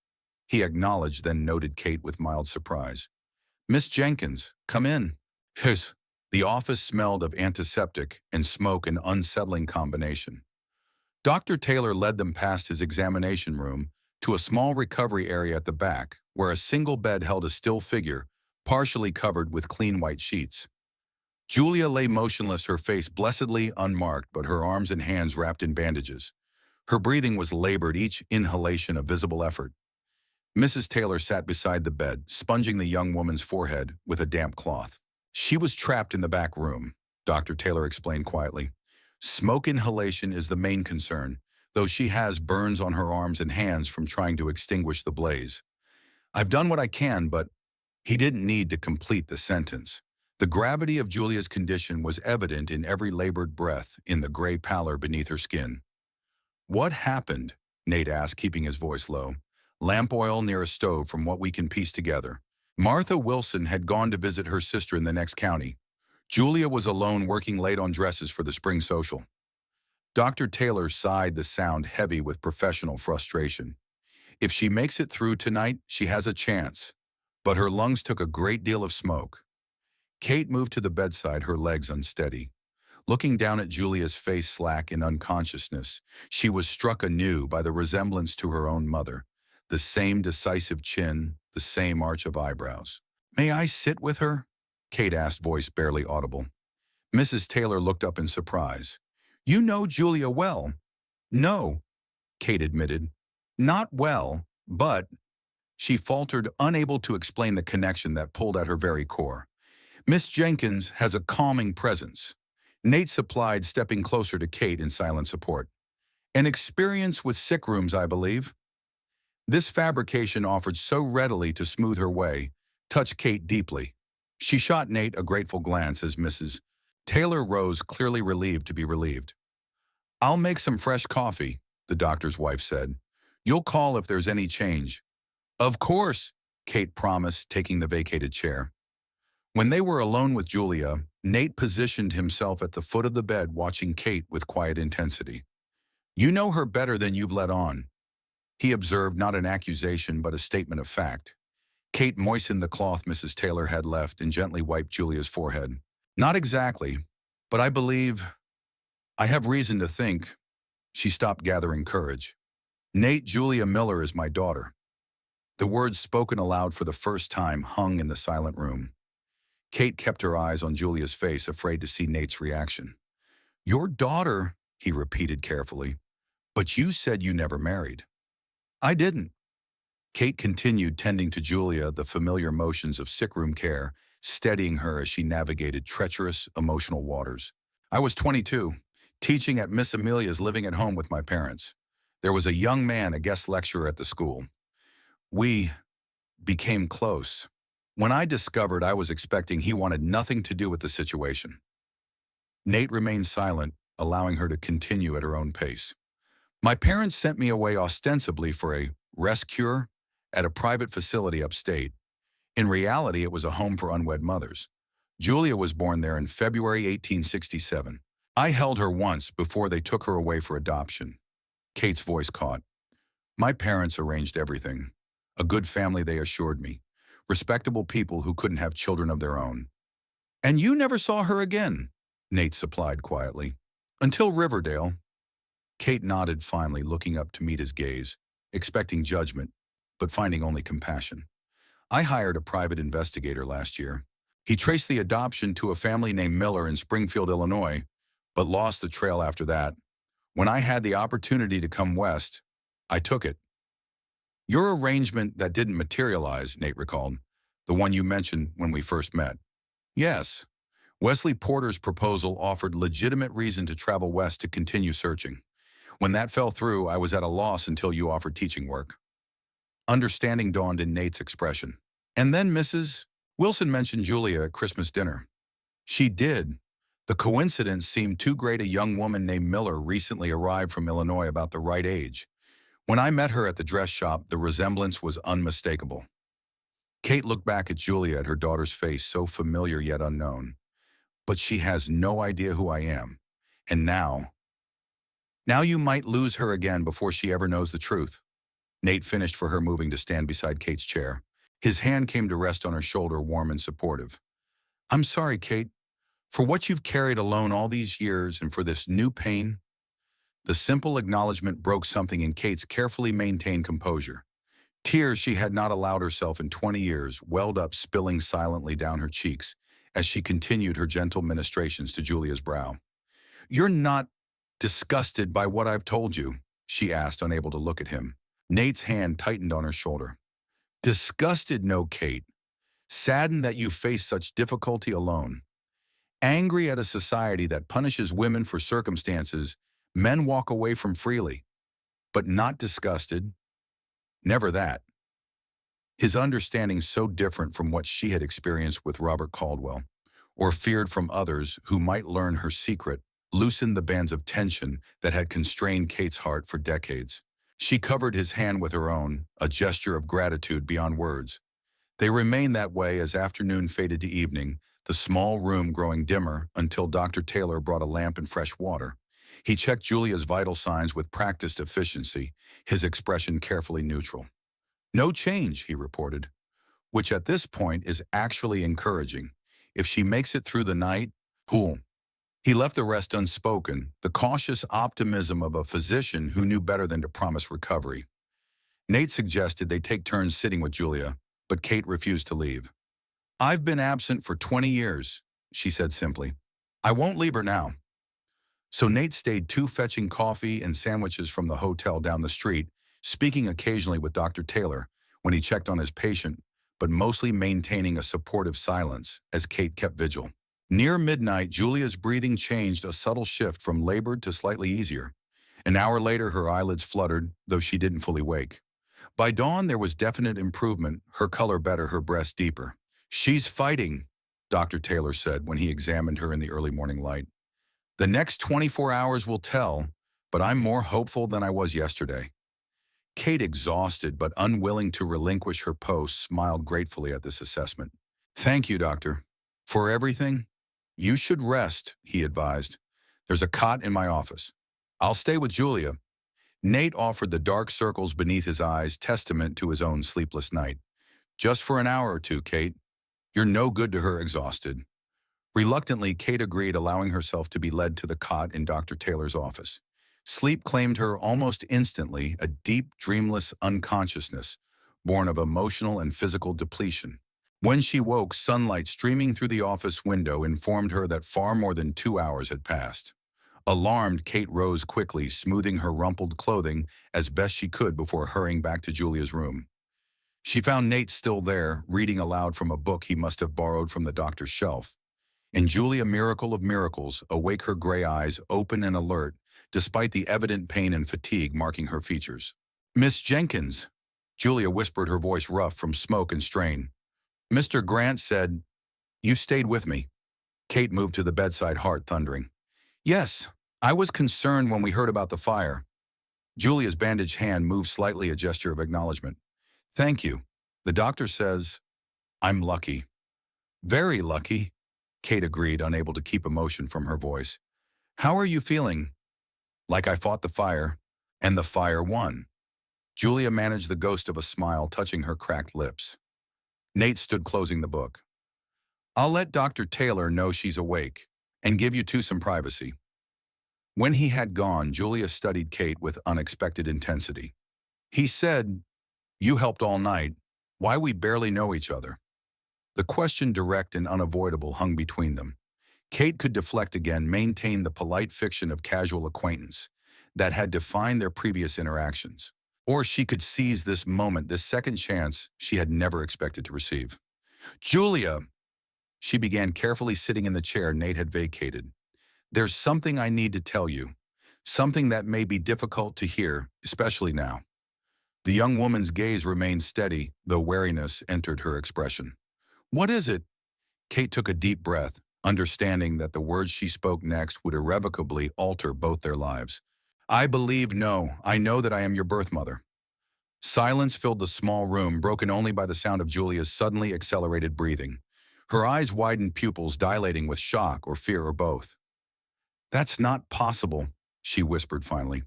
he acknowledged, then noted Kate with mild surprise. "Miss Jenkins, come in." His. The office smelled of antiseptic and smoke, an unsettling combination. Dr. Taylor led them past his examination room to a small recovery area at the back, where a single bed held a still figure, partially covered with clean white sheets. Julia lay motionless, her face blessedly unmarked, but her arms and hands wrapped in bandages. Her breathing was labored, each inhalation a visible effort. Mrs. Taylor sat beside the bed, sponging the young woman's forehead with a damp cloth. "She was trapped in the back room," Dr. Taylor explained quietly. "Smoke inhalation is the main concern, though she has burns on her arms and hands from trying to extinguish the blaze. I've done what I can, but—" He didn't need to complete the sentence. The gravity of Julia's condition was evident in every labored breath, in the gray pallor beneath her skin. "What happened?" Nate asked, keeping his voice low. "Lamp oil near a stove, from what we can piece together. Martha Wilson had gone to visit her sister in the next county. Julia was alone, working late on dresses for the spring social." Dr. Taylor sighed, the sound heavy with professional frustration. "If she makes it through tonight, she has a chance. But her lungs took a great deal of smoke." Kate moved to the bedside, her legs unsteady. Looking down at Julia's face slack in unconsciousness, she was struck anew by the resemblance to her own mother. The same decisive chin, the same arch of eyebrows. "May I sit with her?" Kate asked, voice barely audible. Mrs. Taylor looked up in surprise. "You know Julia well." "No," Kate admitted. "Not well, but—" She faltered, unable to explain the connection that pulled at her very core. "Miss Jenkins has a calming presence," Nate supplied, stepping closer to Kate in silent support. "An experience with sick rooms, I believe." This fabrication, offered so readily to smooth her way, touched Kate deeply. She shot Nate a grateful glance as Mrs. Taylor rose, clearly relieved to be relieved. "I'll make some fresh coffee," the doctor's wife said. "You'll call if there's any change." "Of course," Kate promised, taking the vacated chair. When they were alone with Julia, Nate positioned himself at the foot of the bed, watching Kate with quiet intensity. "You know her better than you've let on," he observed, not an accusation but a statement of fact. Kate moistened the cloth Mrs. Taylor had left and gently wiped Julia's forehead. "Not exactly, but I have reason to think—" She stopped, gathering courage. "Nate, Julia Miller is my daughter." The words, spoken aloud for the first time, hung in the silent room. Kate kept her eyes on Julia's face, afraid to see Nate's reaction. "Your daughter," he repeated carefully. "But you said you never married." "I didn't." Kate continued, tending to Julia, the familiar motions of sickroom care, steadying her as she navigated treacherous, emotional waters. "I was 22, teaching at Miss Amelia's, living at home with my parents. There was a young man, a guest lecturer at the school. We became close. When I discovered I was expecting, he wanted nothing to do with the situation." Nate remained silent, allowing her to continue at her own pace. "My parents sent me away ostensibly for a rest cure at a private facility upstate. In reality, it was a home for unwed mothers. Julia was born there in February 1867. I held her once before they took her away for adoption." Kate's voice caught. "My parents arranged everything. A good family, they assured me. Respectable people who couldn't have children of their own." "And you never saw her again?" Nate supplied quietly. "Until Riverdale." Kate nodded, finally looking up to meet his gaze, expecting judgment, but finding only compassion. "I hired a private investigator last year. He traced the adoption to a family named Miller in Springfield, Illinois, but lost the trail after that. When I had the opportunity to come west, I took it. Your arrangement that didn't materialize, Nate recalled, the one you mentioned when we first met. Yes, Wesley Porter's proposal offered legitimate reason to travel west to continue searching. When that fell through, I was at a loss until you offered teaching work. Understanding dawned in Nate's expression. And then Mrs. Wilson mentioned Julia at Christmas dinner. She did. The coincidence seemed too great. A young woman named Miller recently arrived from Illinois about the right age. When I met her at the dress shop, the resemblance was unmistakable. Kate looked back at Julia at her daughter's face, so familiar yet unknown. But she has no idea who I am. And now you might lose her again before she ever knows the truth. Nate finished for her, moving to stand beside Kate's chair. His hand came to rest on her shoulder, warm and supportive. I'm sorry, Kate, for what you've carried alone all these years and for this new pain. The simple acknowledgement broke something in Kate's carefully maintained composure. Tears she had not allowed herself in 20 years welled up, spilling silently down her cheeks as she continued her gentle ministrations to Julia's brow. You're not disgusted by what I've told you? She asked, unable to look at him. Nate's hand tightened on her shoulder. Disgusted, no, Kate. Saddened that you face such difficulty alone. Angry at a society that punishes women for circumstances men walk away from freely. But not disgusted. Never that. His understanding so different from what she had experienced with Robert Caldwell, or feared from others who might learn her secret, loosened the bands of tension that had constrained Kate's heart for decades. She covered his hand with her own, a gesture of gratitude beyond words. They remained that way as afternoon faded to evening, the small room growing dimmer until Dr. Taylor brought a lamp and fresh water. He checked Julia's vital signs with practiced efficiency, his expression carefully neutral. No change, he reported, which at this point is actually encouraging. If she makes it through the night, cool. He left the rest unspoken, the cautious optimism of a physician who knew better than to promise recovery. Nate suggested they take turns sitting with Julia, but Kate refused to leave. I've been absent for 20 years, she said simply. I won't leave her now. So Nate stayed too, fetching coffee and sandwiches from the hotel down the street, speaking occasionally with Dr. Taylor when he checked on his patient, but mostly maintaining a supportive silence as Kate kept vigil. Near midnight, Julia's breathing changed, a subtle shift from labored to slightly easier. An hour later, her eyelids fluttered, though she didn't fully wake. By dawn, there was definite improvement, her color better, her breath deeper. She's fighting, Dr. Taylor said when he examined her in the early morning light. The next 24 hours will tell, but I'm more hopeful than I was yesterday. Kate, exhausted but unwilling to relinquish her post, smiled gratefully at this assessment. Thank you, doctor. For everything? You should rest, he advised. There's a cot in my office. I'll stay with Julia. Nate offered the dark circles beneath his eyes, testament to his own sleepless night. Just for an hour or two, Kate. You're no good to her, exhausted. Reluctantly, Kate agreed, allowing herself to be led to the cot in Dr. Taylor's office. Sleep claimed her almost instantly, a deep, dreamless unconsciousness, born of emotional and physical depletion. When she woke, sunlight streaming through the office window informed her that far more than 2 hours had passed. Alarmed, Kate rose quickly, smoothing her rumpled clothing as best she could before hurrying back to Julia's room. She found Nate still there, reading aloud from a book he must have borrowed from the doctor's shelf. And Julia, miracle of miracles, awake, her gray eyes open and alert, despite the evident pain and fatigue marking her features. Miss Jenkins, Julia whispered, her voice rough from smoke and strain. Mr. Grant said, you stayed with me. Kate moved to the bedside, heart thundering. Yes, I was concerned when we heard about the fire. Julia's bandaged hand moved slightly, a gesture of acknowledgement. Thank you. The doctor says, I'm lucky. Very lucky, Kate agreed, unable to keep emotion from her voice. How are you feeling? Like I fought the fire, and the fire won. Julia managed the ghost of a smile, touching her cracked lips. Nate stood, closing the book. I'll let Dr. Taylor know she's awake, and give you two some privacy. When he had gone, Julia studied Kate with unexpected intensity. He said, you helped all night. Why, we barely know each other. The question, direct and unavoidable, hung between them. Kate could deflect again, maintain the polite fiction of casual acquaintance that had defined their previous interactions. Or she could seize this moment, this second chance she had never expected to receive. Julia, she began, carefully sitting in the chair Nate had vacated. There's something I need to tell you. Something that may be difficult to hear, especially now. The young woman's gaze remained steady, though wariness entered her expression. What is it? Kate took a deep breath, understanding that the words she spoke next would irrevocably alter both their lives. I know that I am your birth mother. Silence filled the small room, broken only by the sound of Julia's suddenly accelerated breathing. Her eyes widened, pupils dilating with shock or fear or both. That's not possible, she whispered finally.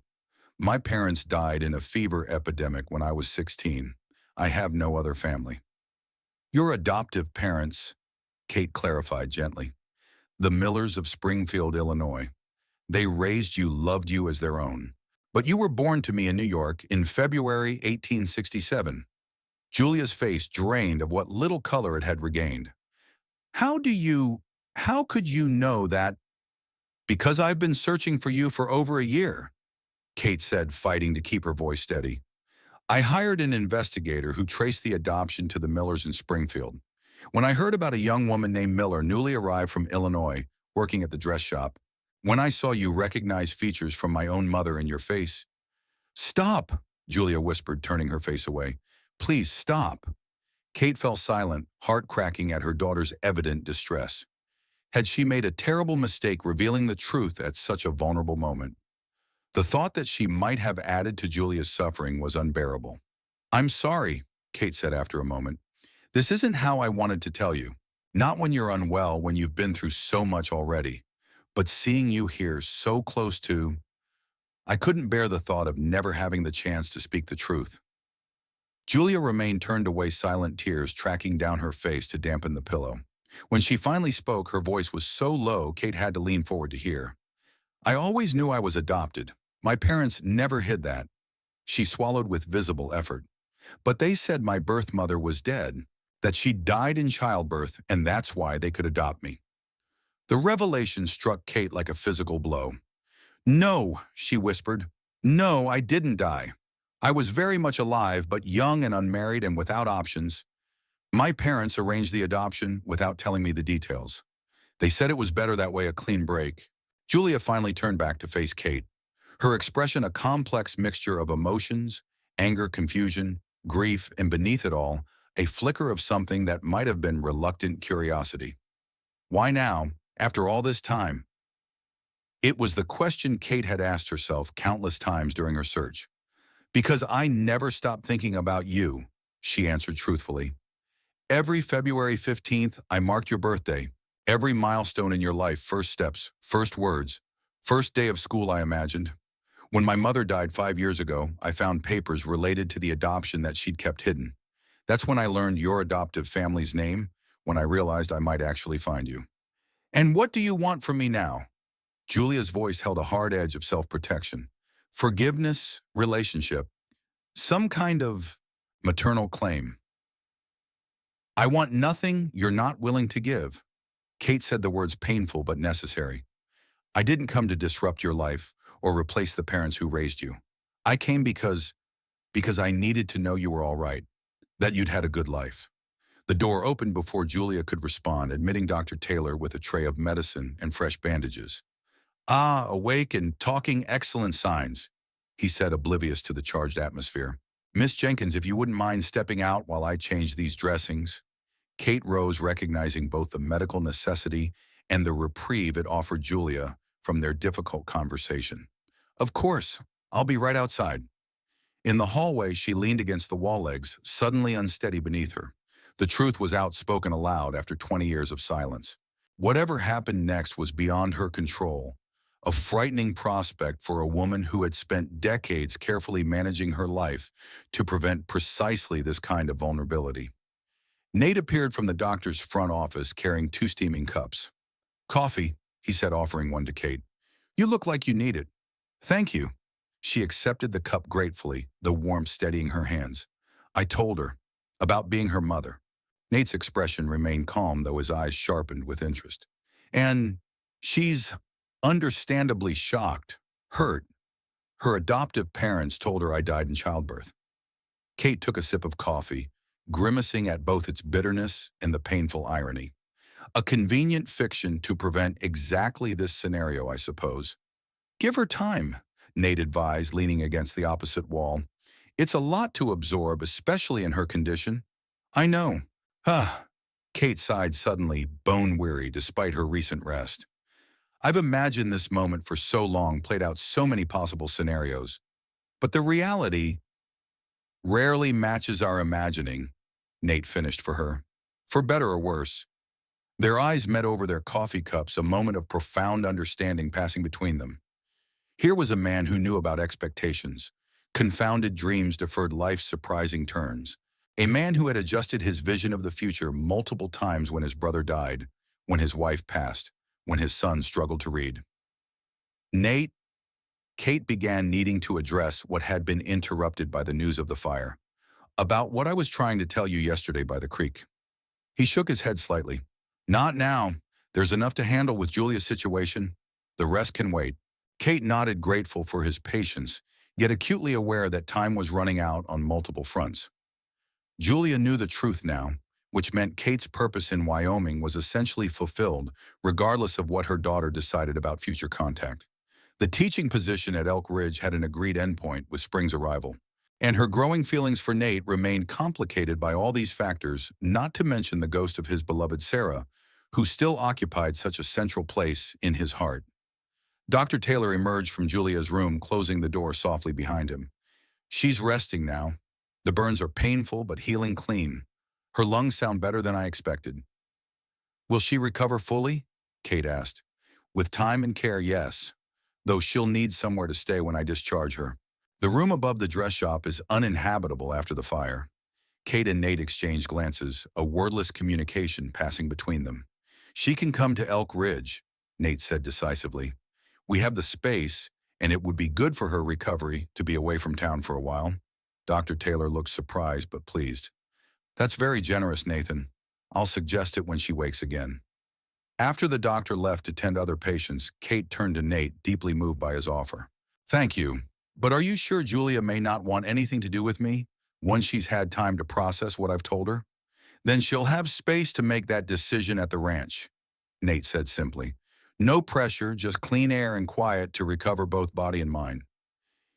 My parents died in a fever epidemic when I was 16. I have no other family. Your adoptive parents, Kate clarified gently. The Millers of Springfield, Illinois. They raised you, loved you as their own. But you were born to me in New York in February 1867. Julia's face drained of what little color it had regained. How could you know that? Because I've been searching for you for over a year, Kate said, fighting to keep her voice steady. I hired an investigator who traced the adoption to the Millers in Springfield. When I heard about a young woman named Miller, newly arrived from Illinois, working at the dress shop, when I saw you recognize features from my own mother in your face. Stop, Julia whispered, turning her face away. Please stop. Kate fell silent, heart cracking at her daughter's evident distress. Had she made a terrible mistake revealing the truth at such a vulnerable moment? The thought that she might have added to Julia's suffering was unbearable. I'm sorry, Kate said after a moment. This isn't how I wanted to tell you. Not when you're unwell, when you've been through so much already. But seeing you here so close to, I couldn't bear the thought of never having the chance to speak the truth. Julia remained turned away, silent, tears tracking down her face to dampen the pillow. When she finally spoke, her voice was so low Kate had to lean forward to hear. I always knew I was adopted. My parents never hid that. She swallowed with visible effort. But they said my birth mother was dead, that she died in childbirth, and that's why they could adopt me. The revelation struck Kate like a physical blow. No, she whispered. No, I didn't die. I was very much alive, but young and unmarried and without options. My parents arranged the adoption without telling me the details. They said it was better that way, a clean break. Julia finally turned back to face Kate. Her expression a complex mixture of emotions, anger, confusion, grief, and beneath it all, a flicker of something that might have been reluctant curiosity. Why now, after all this time? It was the question Kate had asked herself countless times during her search. Because I never stopped thinking about you, she answered truthfully. Every February 15th, I marked your birthday. Every milestone in your life, first steps, first words, first day of school, I imagined. When my mother died 5 years ago, I found papers related to the adoption that she'd kept hidden. That's when I learned your adoptive family's name, when I realized I might actually find you. And what do you want from me now? Julia's voice held a hard edge of self-protection. Forgiveness, relationship, some kind of maternal claim. I want nothing you're not willing to give. Kate said the words painful but necessary. I didn't come to disrupt your life or replace the parents who raised you. I came because I needed to know you were all right, that you'd had a good life. The door opened before Julia could respond, admitting Dr. Taylor with a tray of medicine and fresh bandages. Ah, awake and talking, excellent signs, he said, oblivious to the charged atmosphere. Miss Jenkins, if you wouldn't mind stepping out while I change these dressings. Kate rose, recognizing both the medical necessity and the reprieve it offered Julia from their difficult conversation. Of course, I'll be right outside. In the hallway, she leaned against the wall legs, suddenly unsteady beneath her. The truth was outspoken aloud after 20 years of silence. Whatever happened next was beyond her control, a frightening prospect for a woman who had spent decades carefully managing her life to prevent precisely this kind of vulnerability. Nate appeared from the doctor's front office carrying 2 steaming cups. Coffee, he said, offering one to Kate. You look like you need it. Thank you. She accepted the cup gratefully, the warmth steadying her hands. I told her about being her mother. Nate's expression remained calm, though his eyes sharpened with interest. And she's understandably shocked, hurt. Her adoptive parents told her I died in childbirth. Kate took a sip of coffee, grimacing at both its bitterness and the painful irony. A convenient fiction to prevent exactly this scenario, I suppose. Give her time, Nate advised, leaning against the opposite wall. It's a lot to absorb, especially in her condition. I know. Ah. Kate sighed suddenly, bone-weary despite her recent rest. I've imagined this moment for so long, played out so many possible scenarios. But the reality rarely matches our imagining, Nate finished for her. For better or worse. Their eyes met over their coffee cups, a moment of profound understanding passing between them. Here was a man who knew about expectations, confounded dreams, deferred life's surprising turns. A man who had adjusted his vision of the future multiple times when his brother died, when his wife passed, when his son struggled to read. Nate, Kate began needing to address what had been interrupted by the news of the fire. About what I was trying to tell you yesterday by the creek. He shook his head slightly. Not now. There's enough to handle with Julia's situation. The rest can wait. Kate nodded, grateful for his patience, yet acutely aware that time was running out on multiple fronts. Julia knew the truth now, which meant Kate's purpose in Wyoming was essentially fulfilled, regardless of what her daughter decided about future contact. The teaching position at Elk Ridge had an agreed endpoint with Spring's arrival, and her growing feelings for Nate remained complicated by all these factors, not to mention the ghost of his beloved Sarah, who still occupied such a central place in his heart. Dr. Taylor emerged from Julia's room, closing the door softly behind him. She's resting now. The burns are painful but healing clean. Her lungs sound better than I expected. Will she recover fully? Kate asked. With time and care, yes, though she'll need somewhere to stay when I discharge her. The room above the dress shop is uninhabitable after the fire. Kate and Nate exchanged glances, a wordless communication passing between them. She can come to Elk Ridge, Nate said decisively. We have the space, and it would be good for her recovery to be away from town for a while. Dr. Taylor looked surprised but pleased. That's very generous, Nathan. I'll suggest it when she wakes again. After the doctor left to tend other patients, Kate turned to Nate, deeply moved by his offer. Thank you, but are you sure Julia may not want anything to do with me once she's had time to process what I've told her? Then she'll have space to make that decision at the ranch, Nate said simply. No pressure, just clean air and quiet to recover both body and mind.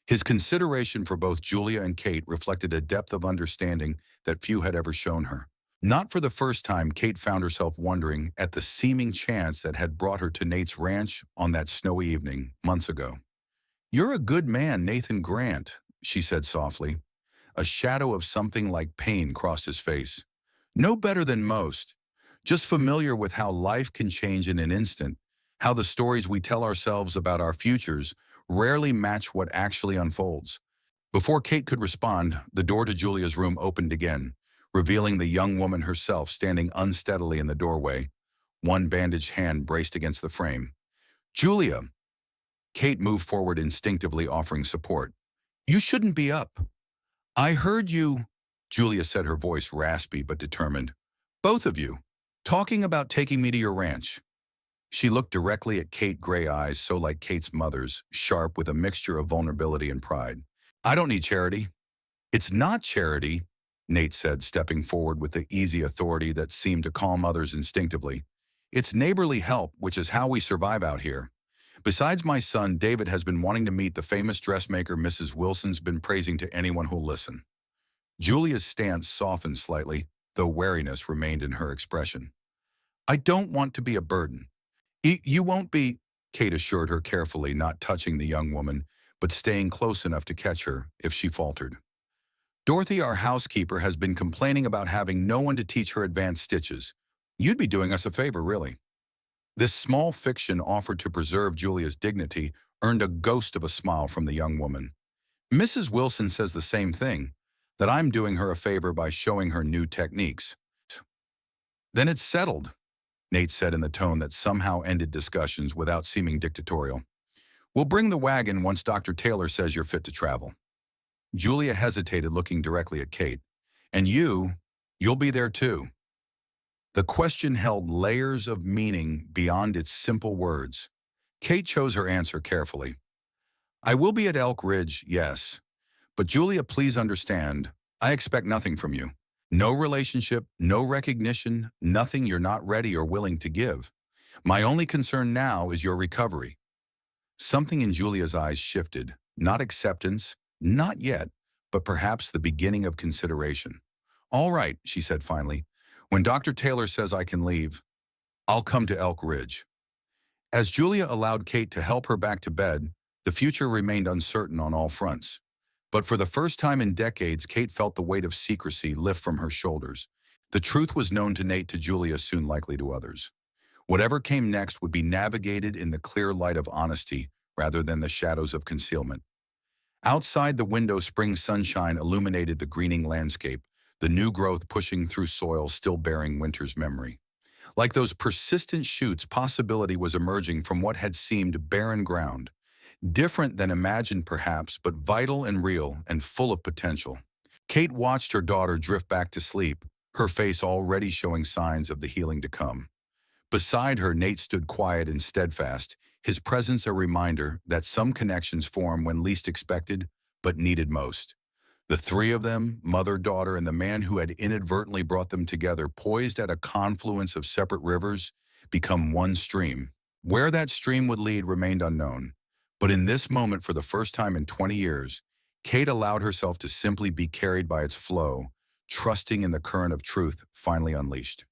His consideration for both Julia and Kate reflected a depth of understanding that few had ever shown her. Not for the first time, Kate found herself wondering at the seeming chance that had brought her to Nate's ranch on that snowy evening, months ago. You're a good man, Nathan Grant, she said softly. A shadow of something like pain crossed his face. No better than most. Just familiar with how life can change in an instant, how the stories we tell ourselves about our futures rarely match what actually unfolds. Before Kate could respond, the door to Julia's room opened again, revealing the young woman herself standing unsteadily in the doorway, one bandaged hand braced against the frame. Julia! Kate moved forward instinctively, offering support. You shouldn't be up. I heard you, Julia said, her voice raspy but determined. Both of you, talking about taking me to your ranch. She looked directly at Kate, gray eyes so like Kate's mother's, sharp with a mixture of vulnerability and pride. I don't need charity. It's not charity, Nate said, stepping forward with the easy authority that seemed to calm others instinctively. It's neighborly help, which is how we survive out here. Besides, my son, David, has been wanting to meet the famous dressmaker Mrs. Wilson's been praising to anyone who'll listen. Julia's stance softened slightly, though wariness remained in her expression. I don't want to be a burden. You won't be, Kate assured her carefully, not touching the young woman, but staying close enough to catch her if she faltered. Dorothy, our housekeeper, has been complaining about having no one to teach her advanced stitches. You'd be doing us a favor, really. This small fiction offered to preserve Julia's dignity earned a ghost of a smile from the young woman. Mrs. Wilson says the same thing, that I'm doing her a favor by showing her new techniques. Then it's settled, Nate said in the tone that somehow ended discussions without seeming dictatorial. We'll bring the wagon once Dr. Taylor says you're fit to travel. Julia hesitated, looking directly at Kate. And you'll be there too. The question held layers of meaning beyond its simple words. Kate chose her answer carefully. I will be at Elk Ridge, yes. But Julia, please understand, I expect nothing from you. No relationship, no recognition, nothing you're not ready or willing to give. My only concern now is your recovery. Something in Julia's eyes shifted, not acceptance, not yet, but perhaps the beginning of consideration. All right, she said finally. When Dr. Taylor says I can leave, I'll come to Elk Ridge. As Julia allowed Kate to help her back to bed, the future remained uncertain on all fronts. But for the first time in decades, Kate felt the weight of secrecy lift from her shoulders. The truth was known to Nate, to Julia, soon likely to others. Whatever came next would be navigated in the clear light of honesty rather than the shadows of concealment. Outside the window, spring sunshine illuminated the greening landscape, the new growth pushing through soil still bearing winter's memory. Like those persistent shoots, possibility was emerging from what had seemed barren ground. Different than imagined perhaps, but vital and real and full of potential. Kate watched her daughter drift back to sleep, her face already showing signs of the healing to come. Beside her, Nate stood quiet and steadfast, his presence a reminder that some connections form when least expected, but needed most. The three of them, mother, daughter, and the man who had inadvertently brought them together, poised at a confluence of separate rivers, become one stream. Where that stream would lead remained unknown. But in this moment, for the first time in 20 years, Kate allowed herself to simply be carried by its flow, trusting in the current of truth finally unleashed.